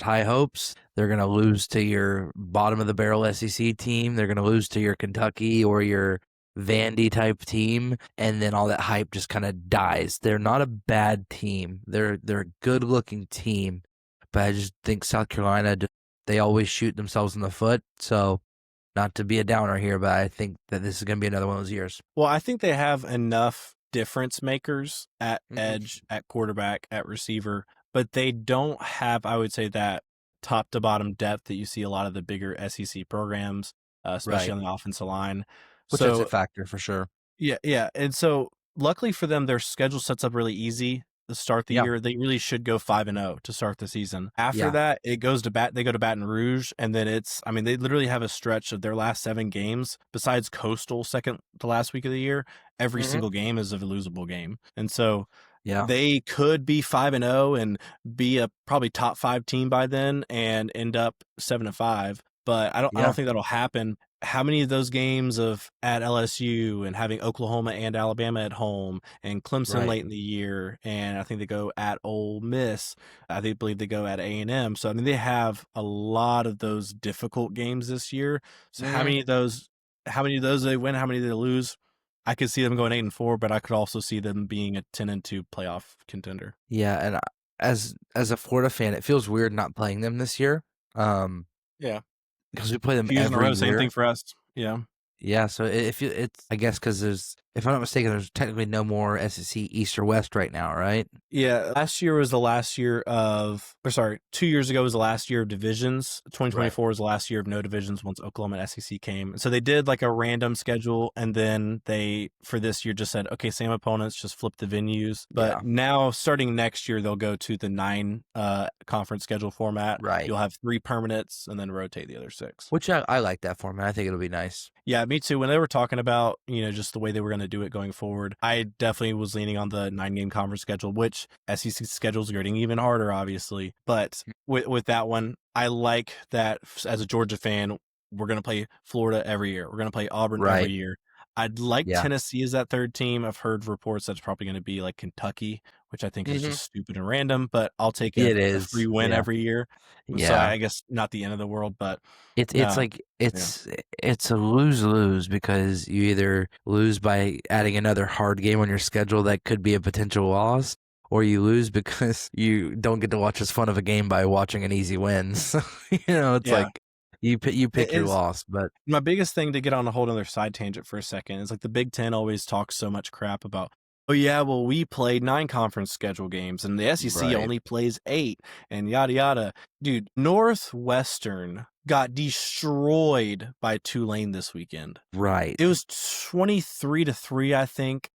high hopes. They're going to lose to your bottom of the barrel SEC team. They're going to lose to your Kentucky or your Vandy type team, and then all that hype just kind of dies. They're not a bad team. They're a good looking team, but I just think South Carolina, they always shoot themselves in the foot. So not to be a downer here, but I think that this is going to be another one of those years. Well, I think they have enough difference makers at edge, at quarterback, at receiver, but they don't have, I would say, that top to bottom depth that you see a lot of the bigger SEC programs, especially on the offensive line. Which is a factor for sure. Yeah. And so luckily for them, their schedule sets up really easy to start the year. They really should go 5-0 to start the season. After that, it goes to they go to Baton Rouge, and then they literally have a stretch of their last 7 games, besides Coastal second to last week of the year. Every single game is a losable game. And so they could be 5-0 and be a probably top 5 team by then and end up 7-5. But I don't think that'll happen. How many of those games of at LSU and having Oklahoma and Alabama at home and Clemson late in the year, and I think they go at Ole Miss. I believe they go at A&M. So I mean, they have a lot of those difficult games this year. So how many of those they win? How many they lose? I could see them going 8-4, but I could also see them being a 10-2 playoff contender. Yeah, and as a Florida fan, it feels weird not playing them this year. Yeah. Because we play them every year. Same thing for us. Yeah. Yeah, so it's I guess because there's, if I'm not mistaken, there's technically no more SEC East or West right now, right? Yeah, last year was the last year of, 2 years ago was the last year of divisions. 2024 was the last year of no divisions once Oklahoma and SEC came. So they did like a random schedule, and then they, for this year, just said, okay, same opponents, just flip the venues. But now, starting next year, they'll go to the 9 conference schedule format. Right. You'll have 3 permanents and then rotate the other 6. Which I like that format. I think it'll be nice. Yeah, me too. When they were talking about, just the way they were going to do it going forward. I definitely was leaning on the 9-game conference schedule, which SEC schedule's getting even harder, obviously. But with that one, I like that as a Georgia fan, we're going to play Florida every year. We're going to play Auburn every year. I'd like Tennessee as that third team. I've heard reports that's probably going to be like Kentucky, which I think is just stupid and random, but I'll take a free win every year. So I guess not the end of the world, but it's like it's a lose-lose, because you either lose by adding another hard game on your schedule that could be a potential loss, or you lose because you don't get to watch as fun of a game by watching an easy win. So, it's like you pick your loss. But my biggest thing, to get on a whole other side tangent for a second, is like the Big Ten always talks so much crap about, oh yeah, well, we played 9 conference schedule games and the SEC only plays 8 and yada yada. Dude, Northwestern got destroyed by Tulane this weekend. Right. It was 23-3, I think.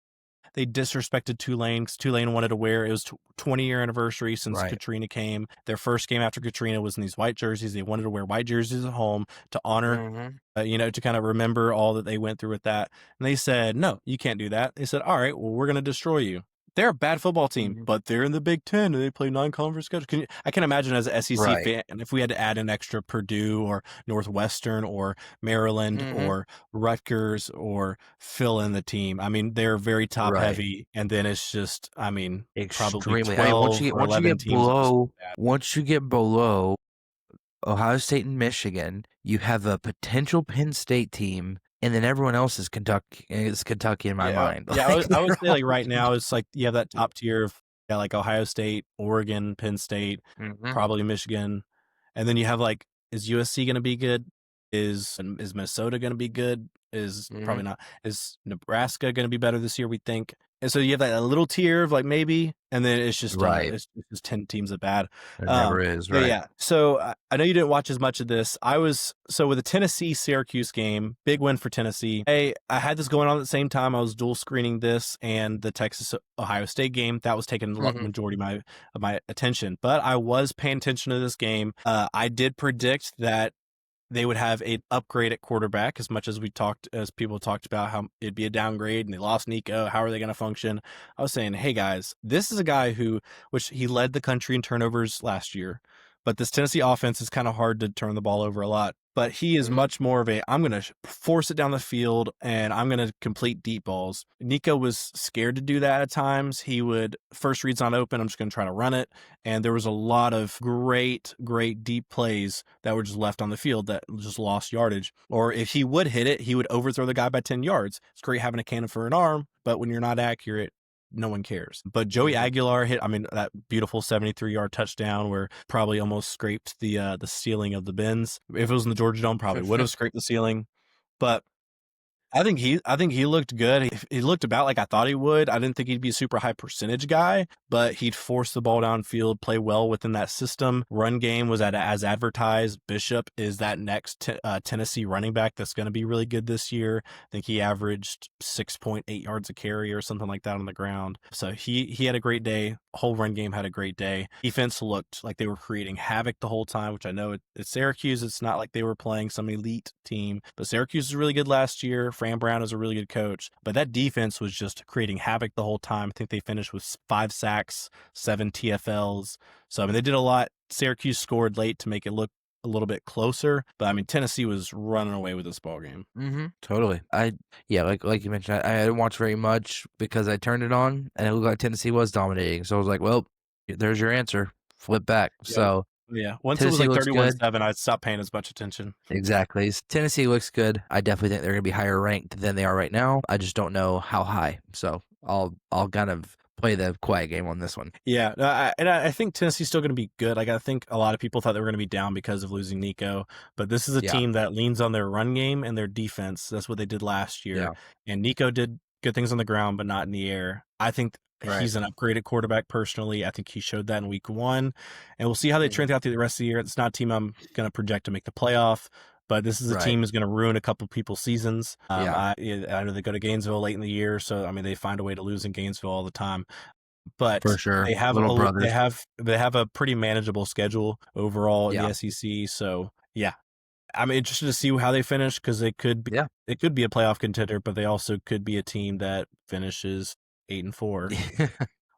They disrespected Tulane because Tulane wanted to wear, it was 20-year anniversary since Katrina came. Their first game after Katrina was in these white jerseys. They wanted to wear white jerseys at home to honor, to kind of remember all that they went through with that. And they said, no, you can't do that. They said, all right, well, we're going to destroy you. They're a bad football team, but they're in the Big Ten and they play 9 conference schedules. I can imagine as an SEC fan, if we had to add an extra Purdue or Northwestern or Maryland or Rutgers or fill in the team. I mean, they're very top heavy, and then it's just, I mean, probably 12 or 11 teams. Once you get below Ohio State and Michigan, you have a potential Penn State team. And then everyone else is Kentucky. It's Kentucky in my mind. Yeah, I would say like right now it's like you have that top tier of like Ohio State, Oregon, Penn State, probably Michigan, and then you have like, is USC going to be good? Is Minnesota going to be good? Is probably not. Is Nebraska going to be better this year? We think. And so you have that little tier of like maybe, and then it's just it's just 10 teams of bad. It never is, right? Yeah. So I know you didn't watch as much of this. With the Tennessee-Syracuse game, big win for Tennessee. I had this going on at the same time. I was dual screening this and the Texas-Ohio State game. That was taking the majority of my attention. But I was paying attention to this game. I did predict that they would have an upgrade at quarterback, as much as people talked about how it'd be a downgrade and they lost Nico. How are they going to function? I was saying, hey guys, this is a guy which he led the country in turnovers last year, but this Tennessee offense is kind of hard to turn the ball over a lot. But he is much more of I'm going to force it down the field and I'm going to complete deep balls. Nico was scared to do that at times. He would, first read's not open, I'm just going to try to run it. And there was a lot of great deep plays that were just left on the field that just lost yardage. Or if he would hit it, he would overthrow the guy by 10 yards. It's great having a cannon for an arm, but when you're not accurate, no one cares. But Joey Aguilar hit, that beautiful 73-yard touchdown where probably almost scraped the ceiling of the bins. If it was in the Georgia Dome, probably would have scraped the ceiling. But I think he looked good. He looked about like I thought he would. I didn't think he'd be a super high percentage guy, but he'd force the ball downfield, play well within that system. Run game was as advertised. Bishop is that next Tennessee running back that's going to be really good this year. I think he averaged 6.8 yards a carry or something like that on the ground. So he had a great day. Whole run game had a great day. Defense looked like they were creating havoc the whole time, which I know at Syracuse, it's not like they were playing some elite team, but Syracuse was really good last year. Fran Brown is a really good coach, but that defense was just creating havoc the whole time. I think they finished with 5 sacks, 7 TFLs. So, they did a lot. Syracuse scored late to make it look a little bit closer, but Tennessee was running away with this ball game. Totally. Like you mentioned, I didn't watch very much because I turned it on and it looked like Tennessee was dominating. So I was like, well, there's your answer. Flip back. Yeah. So yeah, once Tennessee it was like 31-7, I stopped paying as much attention. Exactly. Tennessee looks good. I definitely think they're going to be higher ranked than they are right now. I just don't know how high. So I'll kind of play the quiet game on this one. Yeah, I think Tennessee's still going to be good. I think a lot of people thought they were going to be down because of losing Nico, but this is a team that leans on their run game and their defense. That's what they did last year. Yeah. And Nico did good things on the ground, but not in the air. I think he's an upgraded quarterback personally. I think he showed that in week 1, and we'll see how they train out through the rest of the year. It's not a team I'm going to project to make the playoff, but this is a team that's going to ruin a couple people's seasons. I know they go to Gainesville late in the year, so they find a way to lose in Gainesville all the time. But for sure, they have they have a pretty manageable schedule overall in the SEC. So yeah, I'm interested to see how they finish because it could be Yeah. it could be a playoff contender, but they also could be a team that finishes 8-4.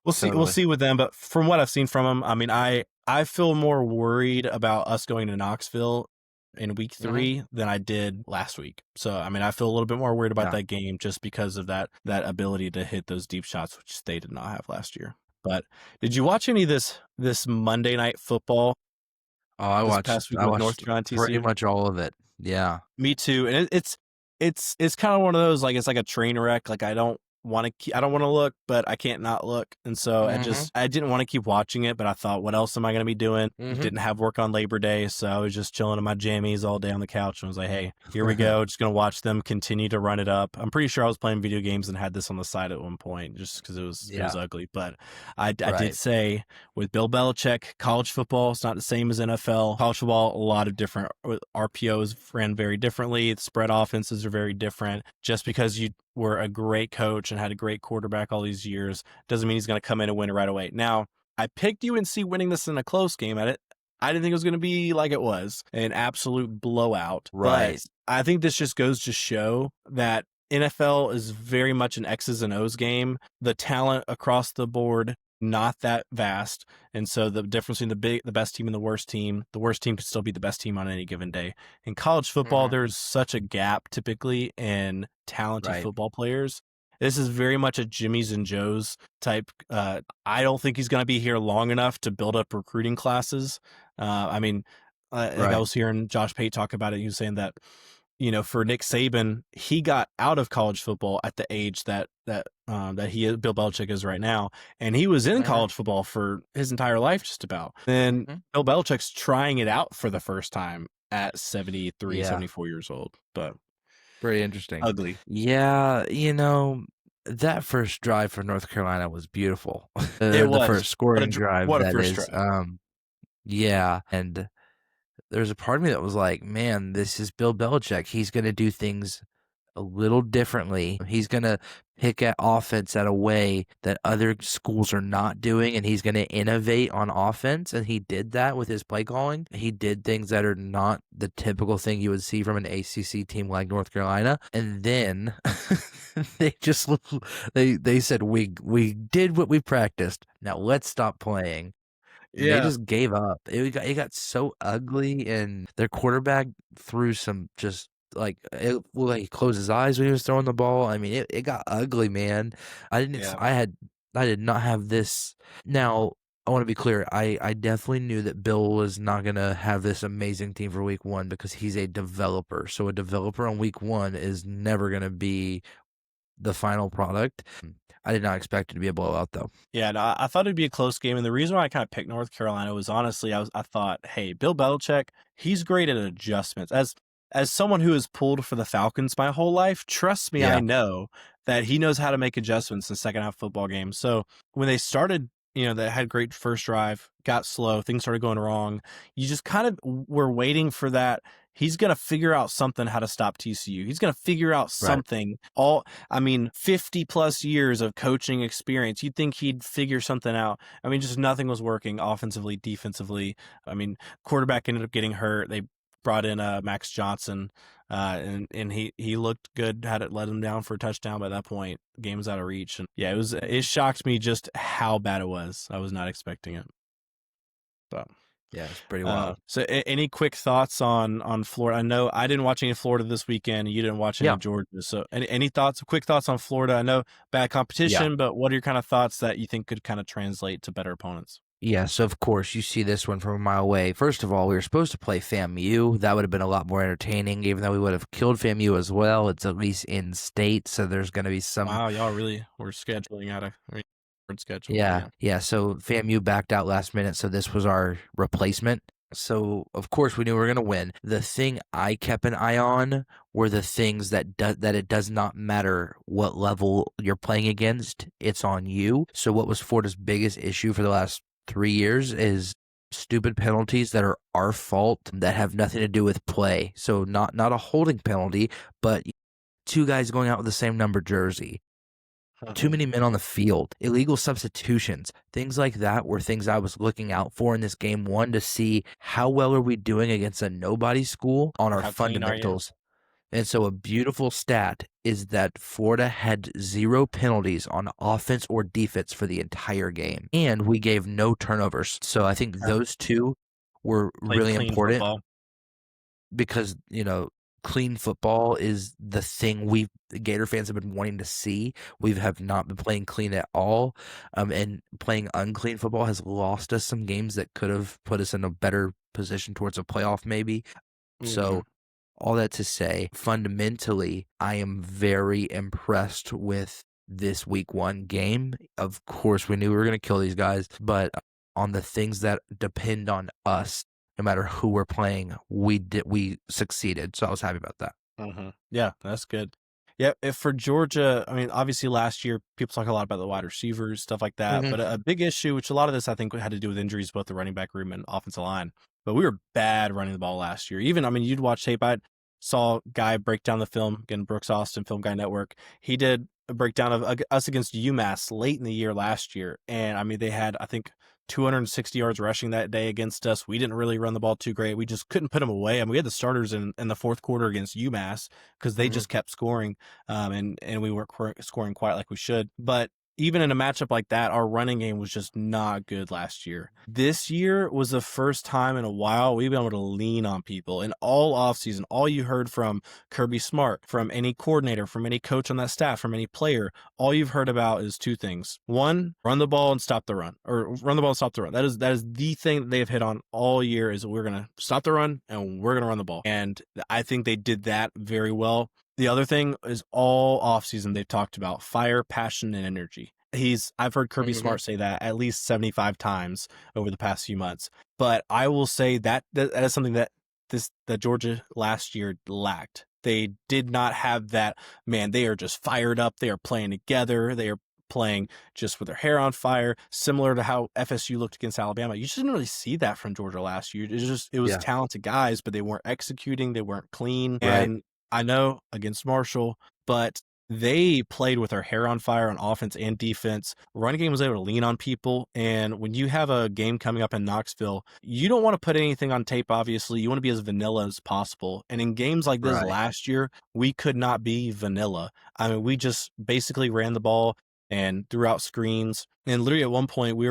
We'll see. We'll Totally. see with them. But from what I've seen from them, I mean, I feel more worried about us going to Knoxville in week Mhm. 3 than I did last week. So I mean, I feel a little bit more worried about Yeah. that game just because of that ability to hit those deep shots, which they did not have last year. But did you watch any of this Monday Night Football Oh, I this watched past week I with North watched Carolina pretty TCU? much all of it. Yeah. Me too. And it's kind of one of those, like, it's like a train wreck. Like I don't want to look, but I can't not look. And so Mhm. I didn't want to keep watching it, but I thought, what else am I going to be doing? Mhm. Didn't have work on Labor Day, so I was just chilling in my jammies all day on the couch and was like, hey, here we go. Just going to watch them continue to run it up. I'm pretty sure I was playing video games and had this on the side at one point just because it was Yeah. ugly. But I did Right. say with Bill Belichick, college football, it's not the same as NFL. College football, a lot of different RPOs ran very differently. The spread offenses are very different. Just because you were a great coach and had a great quarterback all these years doesn't mean he's going to come in and win it right away. Now, I picked UNC winning this in a close game at it. I didn't think it was going to be like it was, an absolute blowout. But Right. I think this just goes to show that NFL is very much an X's and O's game. The talent across the board, not that vast. And so the difference between the best team and the worst team could still be the best team on any given day. In college football, Mhm. there's such a gap typically in talented Right. football players. This is very much a Jimmy's and Joe's type. I don't think he's going to be here long enough to build up recruiting classes. I mean, like I Right. was hearing Josh Pate talk about it. He was saying that, for Nick Saban, he got out of college football at the age that Bill Belichick is right now, and he was in Mhm. college football for his entire life, just about. Then Mhm. Bill Belichick's trying it out for the first time at 73, Yeah. 74 years old, but Pretty interesting. ugly. Yeah, that first drive for North Carolina was beautiful. It The was. first scoring drive, What a that first is. drive. Yeah, and there's a part of me that was like, man, this is Bill Belichick. He's going to do things a little differently. He's going to pick at offense at a way that other schools are not doing, and he's going to innovate on offense. And he did that with his play calling. He did things that are not the typical thing you would see from an ACC team like North Carolina. And then they just they said we did what we practiced. Now let's stop playing. And they Yeah. just gave up. It got so ugly, and their quarterback threw some just he closed his eyes when he was throwing the ball. I mean, it got ugly, man. Yeah. I did not have this. Now, I want to be clear. I definitely knew that Bill was not gonna have this amazing team for week 1 because he's a developer. So a developer on week 1 is never gonna be the final product. I did not expect it to be a blowout, though. Yeah, no, I thought it'd be a close game, and the reason why I kind of picked North Carolina was honestly I thought, hey, Bill Belichick, he's great at adjustments. As someone who has pulled for the Falcons my whole life, trust me, I Yeah. know that he knows how to make adjustments in second half football games. So when they started, they had great first drive, got slow, things started going wrong. You just kind of were waiting for that. He's gonna figure out something how to stop TCU. He's gonna figure out Right. something. 50 plus years of coaching experience. You'd think he'd figure something out. I mean, just nothing was working offensively, defensively. I mean, quarterback ended up getting hurt. They brought in Max Johnson, and he looked good. Had it led him down for a touchdown by that point. The game was out of reach, and yeah, it shocked me just how bad it was. I was not expecting it. So. Yeah, it's pretty wild. Any quick thoughts on Florida? I know I didn't watch any Florida this weekend. You didn't watch any Yeah. Georgia. So any quick thoughts on Florida? I know bad Yeah. competition, but what are your kind of thoughts that you think could kind of translate to better opponents? Yeah, so of course you see this one from a mile away. First of all, we were supposed to play FAMU. That would have been a lot more entertaining, even though we would have killed FAMU as well. It's at least in state, so there's going to be some. Wow, y'all really were scheduling hard schedule. Yeah, Man. yeah. So FAMU backed out last minute, so this was our replacement. So of course we knew we were going to win. The thing I kept an eye on were the things that it does not matter what level you're playing against. It's on you. So what was Florida's biggest issue for the last 3 years is stupid penalties that are our fault that have nothing to do with play. So not a holding penalty, but two guys going out with the same number jersey. too many men on the field, illegal substitutions, things like that were things I was looking out for in this game. One, to see how well are we doing against a nobody school on our How clean are you? fundamentals. And so a beautiful stat is that Florida had 0 penalties on offense or defense for the entire game. And we gave no turnovers. So I think those two were Played really clean important football. because, clean football is the thing Gator fans have been wanting to see. We have not been playing clean at all. And playing unclean football has lost us some games that could have put us in a better position towards a playoff maybe. So all that to say, fundamentally, I am very impressed with this week 1 game. Of course, we knew we were going to kill these guys, but on the things that depend on us, no matter who we're playing, we succeeded. So I was happy about that. Yeah, that's good. Yeah, if for Georgia, I mean, obviously last year people talk a lot about the wide receivers, stuff like that. But a big issue, which a lot of this I think had to do with injuries, both the running back room and offensive line. But we were bad running the ball last year. Even, I mean, you'd watch tape. I saw a guy break down the film, again, Brooks Austin, Film Guy Network. He did a breakdown of us against UMass late in the year last year. And, I mean, they had, I think, 260 yards rushing that day against us. We didn't really run the ball too great. We just couldn't put them away. I mean, we had the starters in the fourth quarter against UMass because they just kept scoring, and we weren't scoring quite like we should. But even in a matchup like that, our running game was just not good last year. This year was the first time in a while we've been able to lean on people. And all offseason, all you heard from Kirby Smart, from any coordinator, from any coach on that staff, from any player, all you've heard about is 2 things. 1, run the ball and stop the run, or run the ball and stop the run. That is the thing that they have hit on all year, is we're going to stop the run and we're going to run the ball. And I think they did that very well. The other thing is all offseason they've talked about fire, passion, and energy. I've heard Kirby Smart say that at least 75 times over the past few months. But I will say that is something that Georgia last year lacked. They did not have that, man, they are just fired up. They are playing together. They are playing just with their hair on fire, similar to how FSU looked against Alabama. You just didn't really see that from Georgia last year. It was talented guys, but they weren't executing. They weren't clean. Right. And I know against Marshall, but they played with their hair on fire on offense and defense. Running game was able to lean on people. And when you have a game coming up in Knoxville, you don't want to put anything on tape, obviously. You want to be as vanilla as possible. And in games like this last year, we could not be vanilla. I mean, we just basically ran the ball and threw out screens. And literally at one point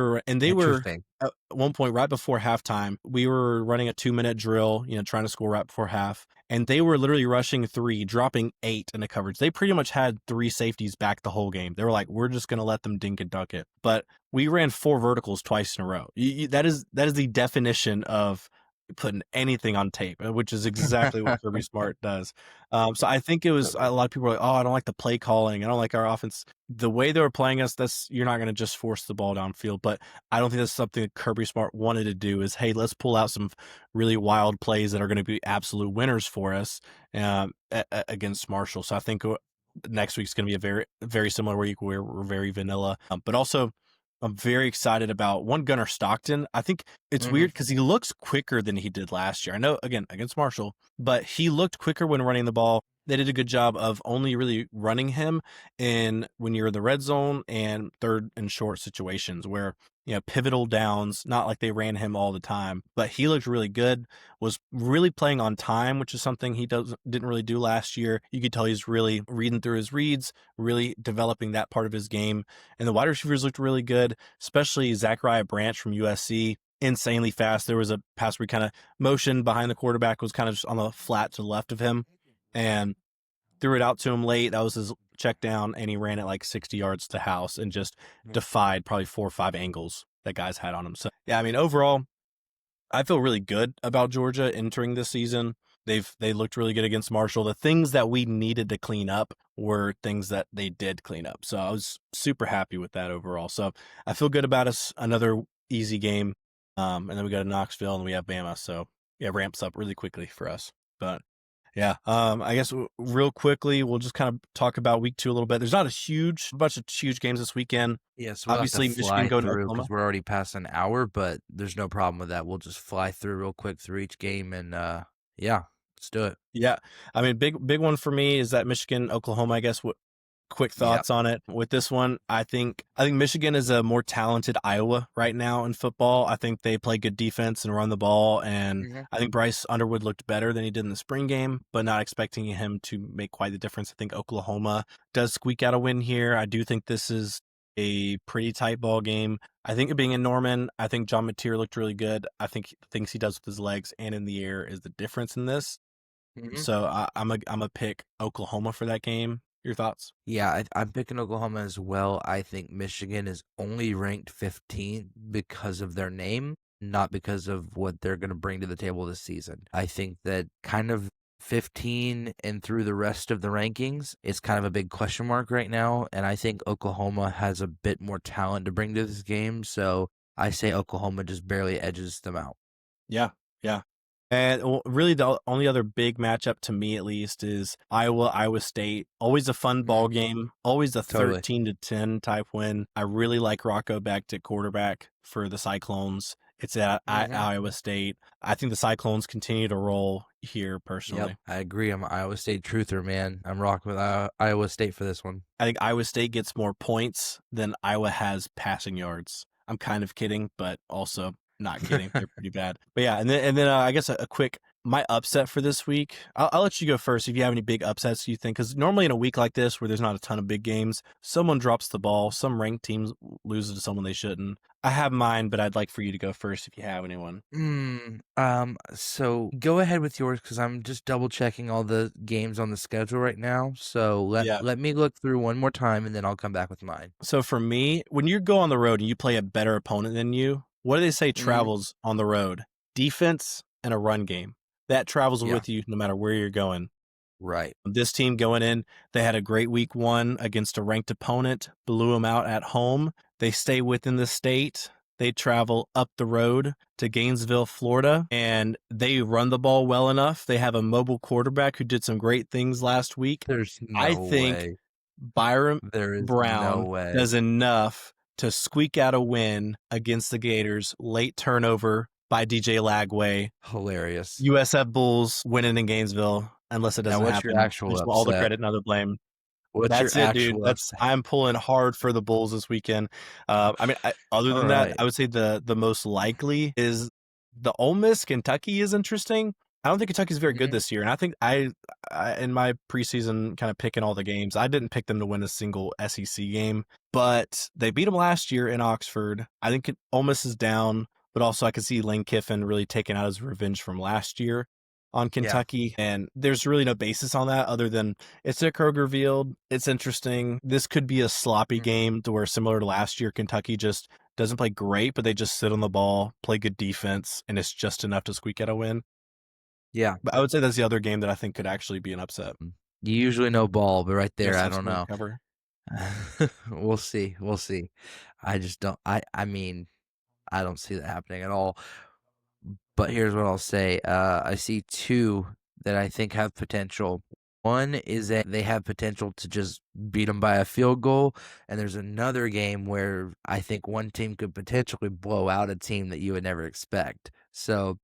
at one point right before halftime, we were running a 2-minute drill, trying to score right before half. And they were literally rushing 3, dropping 8 in the coverage. They pretty much had 3 safeties back the whole game. They were like, we're just going to let them dink and dunk it. But we ran 4 verticals twice in a row. That is the definition of putting anything on tape, which is exactly what Kirby Smart does. So I think it was a lot of people were like, oh, I don't like the play calling. I don't like our offense. The way they were playing us, you're not going to just force the ball downfield. But I don't think that's something that Kirby Smart wanted to do is, hey, let's pull out some really wild plays that are going to be absolute winners for us against Marshall. So I think next week's going to be a very, very similar week where we're very vanilla. But also, I'm very excited about Gunnar Stockton. I think it's weird because he looks quicker than he did last year. I know, again, against Marshall, but he looked quicker when running the ball. They did a good job of only really running him when you're in the red zone and 3rd and short situations where, pivotal downs, not like they ran him all the time, but he looked really good, was really playing on time, which is something he didn't really do last year. You could tell he's really reading through his reads, really developing that part of his game. And the wide receivers looked really good, especially Zachariah Branch from USC. Insanely fast. There was a pass where he kind of motioned behind the quarterback, was kind of just on the flat to the left of him, and threw it out to him late. That was his check down, and he ran it like 60 yards to house and just defied probably 4 or 5 angles that guys had on him. So, yeah, I mean, overall, I feel really good about Georgia entering this season. They looked really good against Marshall. The things that we needed to clean up were things that they did clean up. So I was super happy with that overall. So I feel good about us. Another easy game. And then we go to Knoxville and we have Bama. So yeah, it ramps up really quickly for us. But yeah, I guess real quickly, we'll just kind of talk about week 2 a little bit. There's not a bunch of huge games this weekend. Yes, we'll obviously Michigan go to Oklahoma because we're already past an hour, but there's no problem with that. We'll just fly through real quick through each game, and yeah, let's do it. Yeah, I mean, big one for me is that Michigan Oklahoma. I guess quick Yeah. thoughts on it. With this one, I think Michigan is a more talented Iowa right now in football. I think they play good defense and run the ball, and Mhm. I think Bryce Underwood looked better than he did in the spring game, but not expecting him to make quite the difference. I think Oklahoma does squeak out a win here. I do think this is a pretty tight ball game. I think it being in Norman, I think John Mateer looked really good. I think the things he does with his legs and in the air is the difference in this. Mhm. So I'm a pick Oklahoma for that game. Your thoughts? Yeah, I'm picking Oklahoma as well. I think Michigan is only ranked 15th because of their name, not because of what they're going to bring to the table this season. I think that kind of 15 and through the rest of the rankings is kind of a big question mark right now. And I think Oklahoma has a bit more talent to bring to this game. So I say Oklahoma just barely edges them out. Yeah, yeah. And really, the only other big matchup to me, at least, is Iowa State. Always a fun ball game. Always a Totally. 13-10 type win. I really like Rocco Becht at quarterback for the Cyclones. It's at Iowa State. I think the Cyclones continue to roll here, personally. Yep, I agree. I'm an Iowa State truther, man. I'm rocking with Iowa State for this one. I think Iowa State gets more points than Iowa has passing yards. I'm kind of kidding, but also not kidding. They're pretty bad. But yeah, and then I guess a quick my upset for this week. I'll let you go first if you have any big upsets you think, because normally in a week like this where there's not a ton of big games, someone drops the ball, some ranked teams loses to someone they shouldn't. I have mine, but I'd like for you to go first if you have anyone. So go ahead with yours because I'm just double checking all the games on the schedule right now. So Yeah. let me look through one more time and then I'll come back with mine. So for me, when you go on the road and you play a better opponent than you, what do they say travels on the road? Defense and a run game. That travels Yeah, with you no matter where you're going. right. This team going in, they had a great week one against a ranked opponent, blew them out at home. They stay within the state. They travel up the road to Gainesville, Florida, and they run the ball well enough. They have a mobile quarterback who did some great things last week. There's I no think way. Byron There is no Brown way. does enough to squeak out a win against the Gators. Late turnover by DJ Lagway. Hilarious. USF Bulls winning in Gainesville, unless it Now, doesn't what's your happen. actual Just all the upset? credit and other blame. What's your That's it, dude. actual That's upset? I'm pulling hard for the Bulls this weekend. Other All than that, right. I would say the most likely is the Ole Miss Kentucky is interesting. I don't think Kentucky's very good Mhm. this year, and I think I in my preseason kind of picking all the games, I didn't pick them to win a single SEC game, but they beat them last year in Oxford. I think Ole Miss is down, but also I could see Lane Kiffin really taking out his revenge from last year on Yeah. Kentucky, and there's really no basis on that other than it's at Kroger Field. It's interesting. This could be a sloppy Mhm. game to where similar to last year, Kentucky just doesn't play great, but they just sit on the ball, play good defense, and it's just enough to squeak out a win. Yeah. But I would say that's the other game that I think could actually be an upset. You usually know ball, but right there, Yes, I have don't someone know. cover. We'll see. We'll see. I just don't. I mean, I don't see that happening at all. But here's what I'll say. I see two that I think have potential. One is that they have potential to just beat them by a field goal, and there's another game where I think one team could potentially blow out a team that you would never expect. So,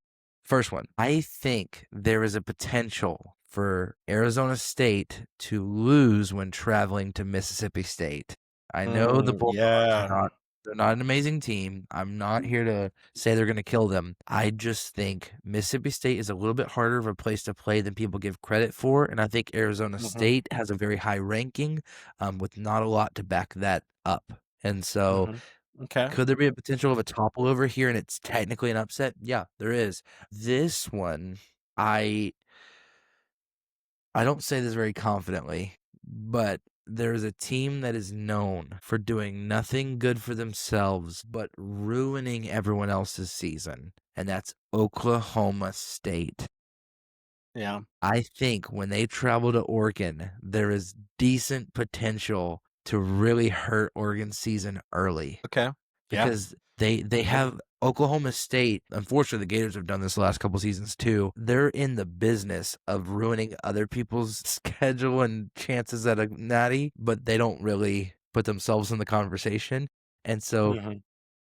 first one, I think there is a potential for Arizona State to lose when traveling to Mississippi State. I know the Bulldogs are Yeah. not they're not an amazing team. I'm not here to say they're going to kill them. I just think Mississippi State is a little bit harder of a place to play than people give credit for, and I think Arizona hmm State has a very high ranking, with not a lot to back that up. And so, hmm Okay. could there be a potential of a topple over here, and it's technically an upset? Yeah, there is. This one, I I don't say this very confidently, but there's a team that is known for doing nothing good for themselves but ruining everyone else's season, and that's Oklahoma State. Yeah. I think when they travel to Oregon, there is decent potential to really hurt Oregon's season early Okay. Yeah. because they have Oklahoma State. Unfortunately, the Gators have done this the last couple seasons too. They're in the business of ruining other people's schedule and chances at a natty, but they don't really put themselves in the conversation. And so, hmm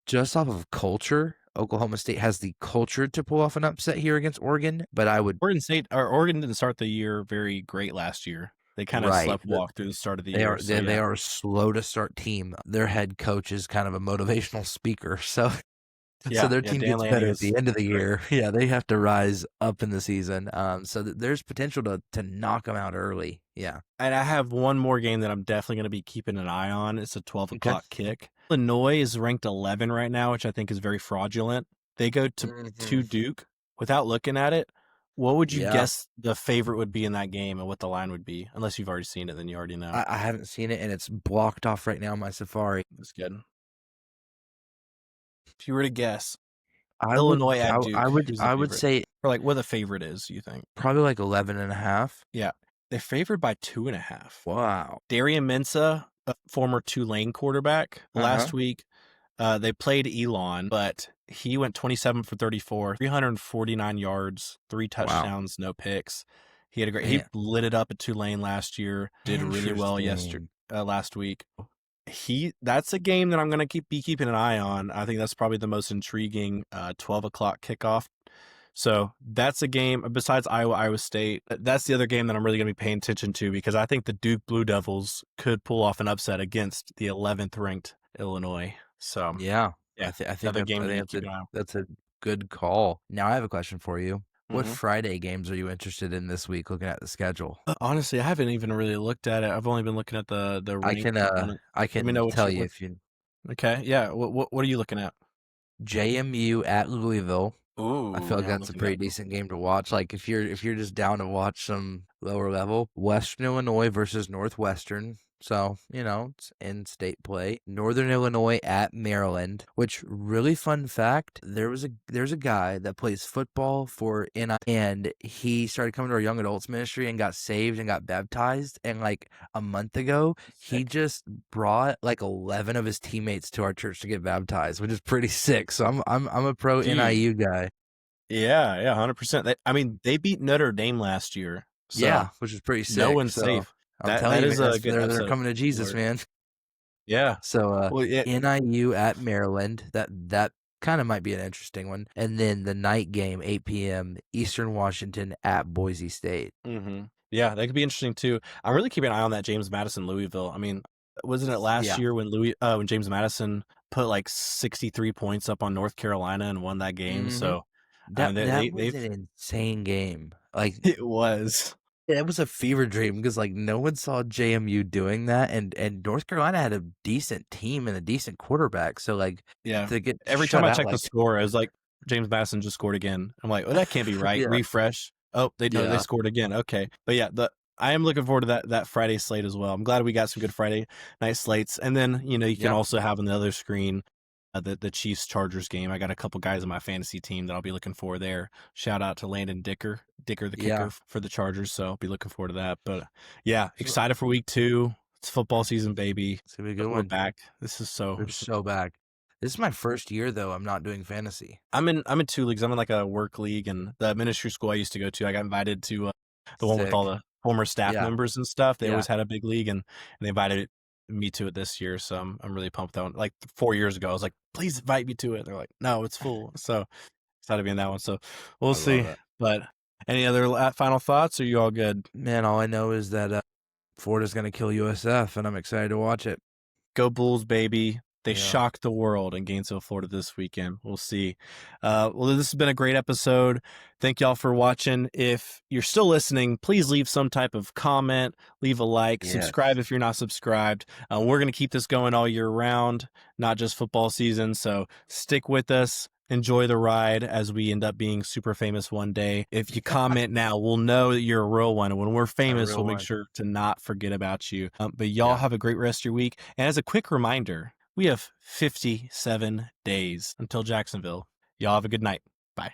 just off of culture, Oklahoma State has the culture to pull off an upset here against Oregon. But I would Oregon State or Oregon didn't start the year very great last year. They kind of Right. sleptwalk through the start of the They year. are So they yeah, are a slow to start team. Their head coach is kind of a motivational speaker. So their yeah. team Dan gets Lanning better at is the end of the great. year. Yeah, they have to rise up in the season. So there's potential to knock them out early. Yeah. And I have one more game that I'm definitely going to be keeping an eye on. It's a 12 Okay. o'clock kick. Illinois is ranked 11 right now, which I think is very fraudulent. They go to Mhm. Duke without looking at it. What would you Yeah. guess the favorite would be in that game and what the line would be? Unless you've already seen it, then you already know. I haven't seen it, and it's blocked off right now on my Safari. That's good. If you were to guess, I would Illinois I, at I Duke, would who's the I would favorite? say Or like what the favorite is, you think? probably like 11.5. Yeah. They're favored by 2.5. Wow. Darian Mensah, a former Tulane quarterback, Uh-huh. last week they played Elon, but he went 27 for 34, 349 yards, 3 Wow. touchdowns, no picks. He Man. lit it up at Tulane last year. Did really well Interesting. last week. That's a game that I'm going to be keeping an eye on. I think that's probably the most intriguing 12 o'clock kickoff. So that's a game besides Iowa State. That's the other game that I'm really going to be paying attention to because I think the Duke Blue Devils could pull off an upset against the 11th ranked Illinois. So Yeah. yeah, I think another that's game I to think be keeping an eye on. that's a good call. Now I have a question for you. What Mhm. Friday games are you interested in this week looking at the schedule? Honestly, I haven't even really looked at it. I've only been looking at the I ranked can opponent. I Let me can know tell you if you okay, yeah. What are you looking at? JMU at Louisville. I Ooh, feel like yeah, I'm that's a looking at pretty decent game to watch. Like if you're just down to watch some lower level, Western Illinois versus Northwestern. So, it's in-state play. Northern Illinois at Maryland, which really fun fact, there's a guy that plays football for NI, and he started coming to our young adults ministry and got saved and got baptized. And like a month ago, he sick. just brought like 11 of his teammates to our church to get baptized, which is pretty sick. So I'm a pro Dude. NIU guy. Yeah, 100%. I mean, they beat Notre Dame last year, so Yeah, which is pretty no sick. one's So safe. I'm That telling that you, is man, a that's good they're episode coming to Jesus, alert. man. Yeah. So Well, yeah. NIU at Maryland, that kind of might be an interesting one. And then the night game, 8 p.m. Eastern Washington at Boise State. Yeah, that could be interesting too. I'm really keeping an eye on that James Madison Louisville. I mean, wasn't it last Yeah. year when James Madison put like 63 points up on North Carolina and won that game? hmm So That was they've an insane game. Like it was. it was a fever dream because like no one saw JMU doing that, and North Carolina had a decent team and a decent quarterback. So like Yeah. to get Every time shut I out checked the like score, I was like, James Madison just scored again. I'm like, well, that can't be right. yeah Refresh. Oh, they yeah scored again. Okay. But yeah, I am looking forward to that Friday slate as well. I'm glad we got some good Friday night slates. And then, you can yeah also have on the other screen the Chiefs Chargers game. I got a couple guys on my fantasy team that I'll be looking for there. Shout out to Landon Dicker the yeah. kicker for the Chargers. So I'll be looking forward to that. But yeah, So excited for week 2. It's football season, baby. it's gonna be a good We're one. back. This is We're so back. This is my first year though. I'm not doing fantasy. I'm in 2 leagues. I'm in like a work league and the ministry school I used to go to. I got invited to the one with all Sick. the former staff Yeah. members and stuff. They Yeah. always had a big league and they invited me to it this year. So I'm really pumped that one. Like 4 years ago, I was like, please invite me to it. They're like, no, it's full. So excited to be in that one. So we'll I love see. it. But any other final thoughts? Or are you all good? Man, all I know is that Florida's gonna kill USF, and I'm excited to watch it. Go Bulls, baby. They Yeah. shocked the world in Gainesville, Florida this weekend. We'll see. Well, this has been a great episode. Thank y'all for watching. If you're still listening, please leave some type of comment, leave a like, Yes. subscribe if you're not subscribed. We're going to keep this going all year round, not just football season. So stick with us. Enjoy the ride as we end up being super famous one day. If you comment now, we'll know that you're a real one. And when we're famous, real we'll make one. sure to not forget about you. But y'all Yeah. have a great rest of your week. And as a quick reminder, we have 57 days until Jacksonville. Y'all have a good night. Bye.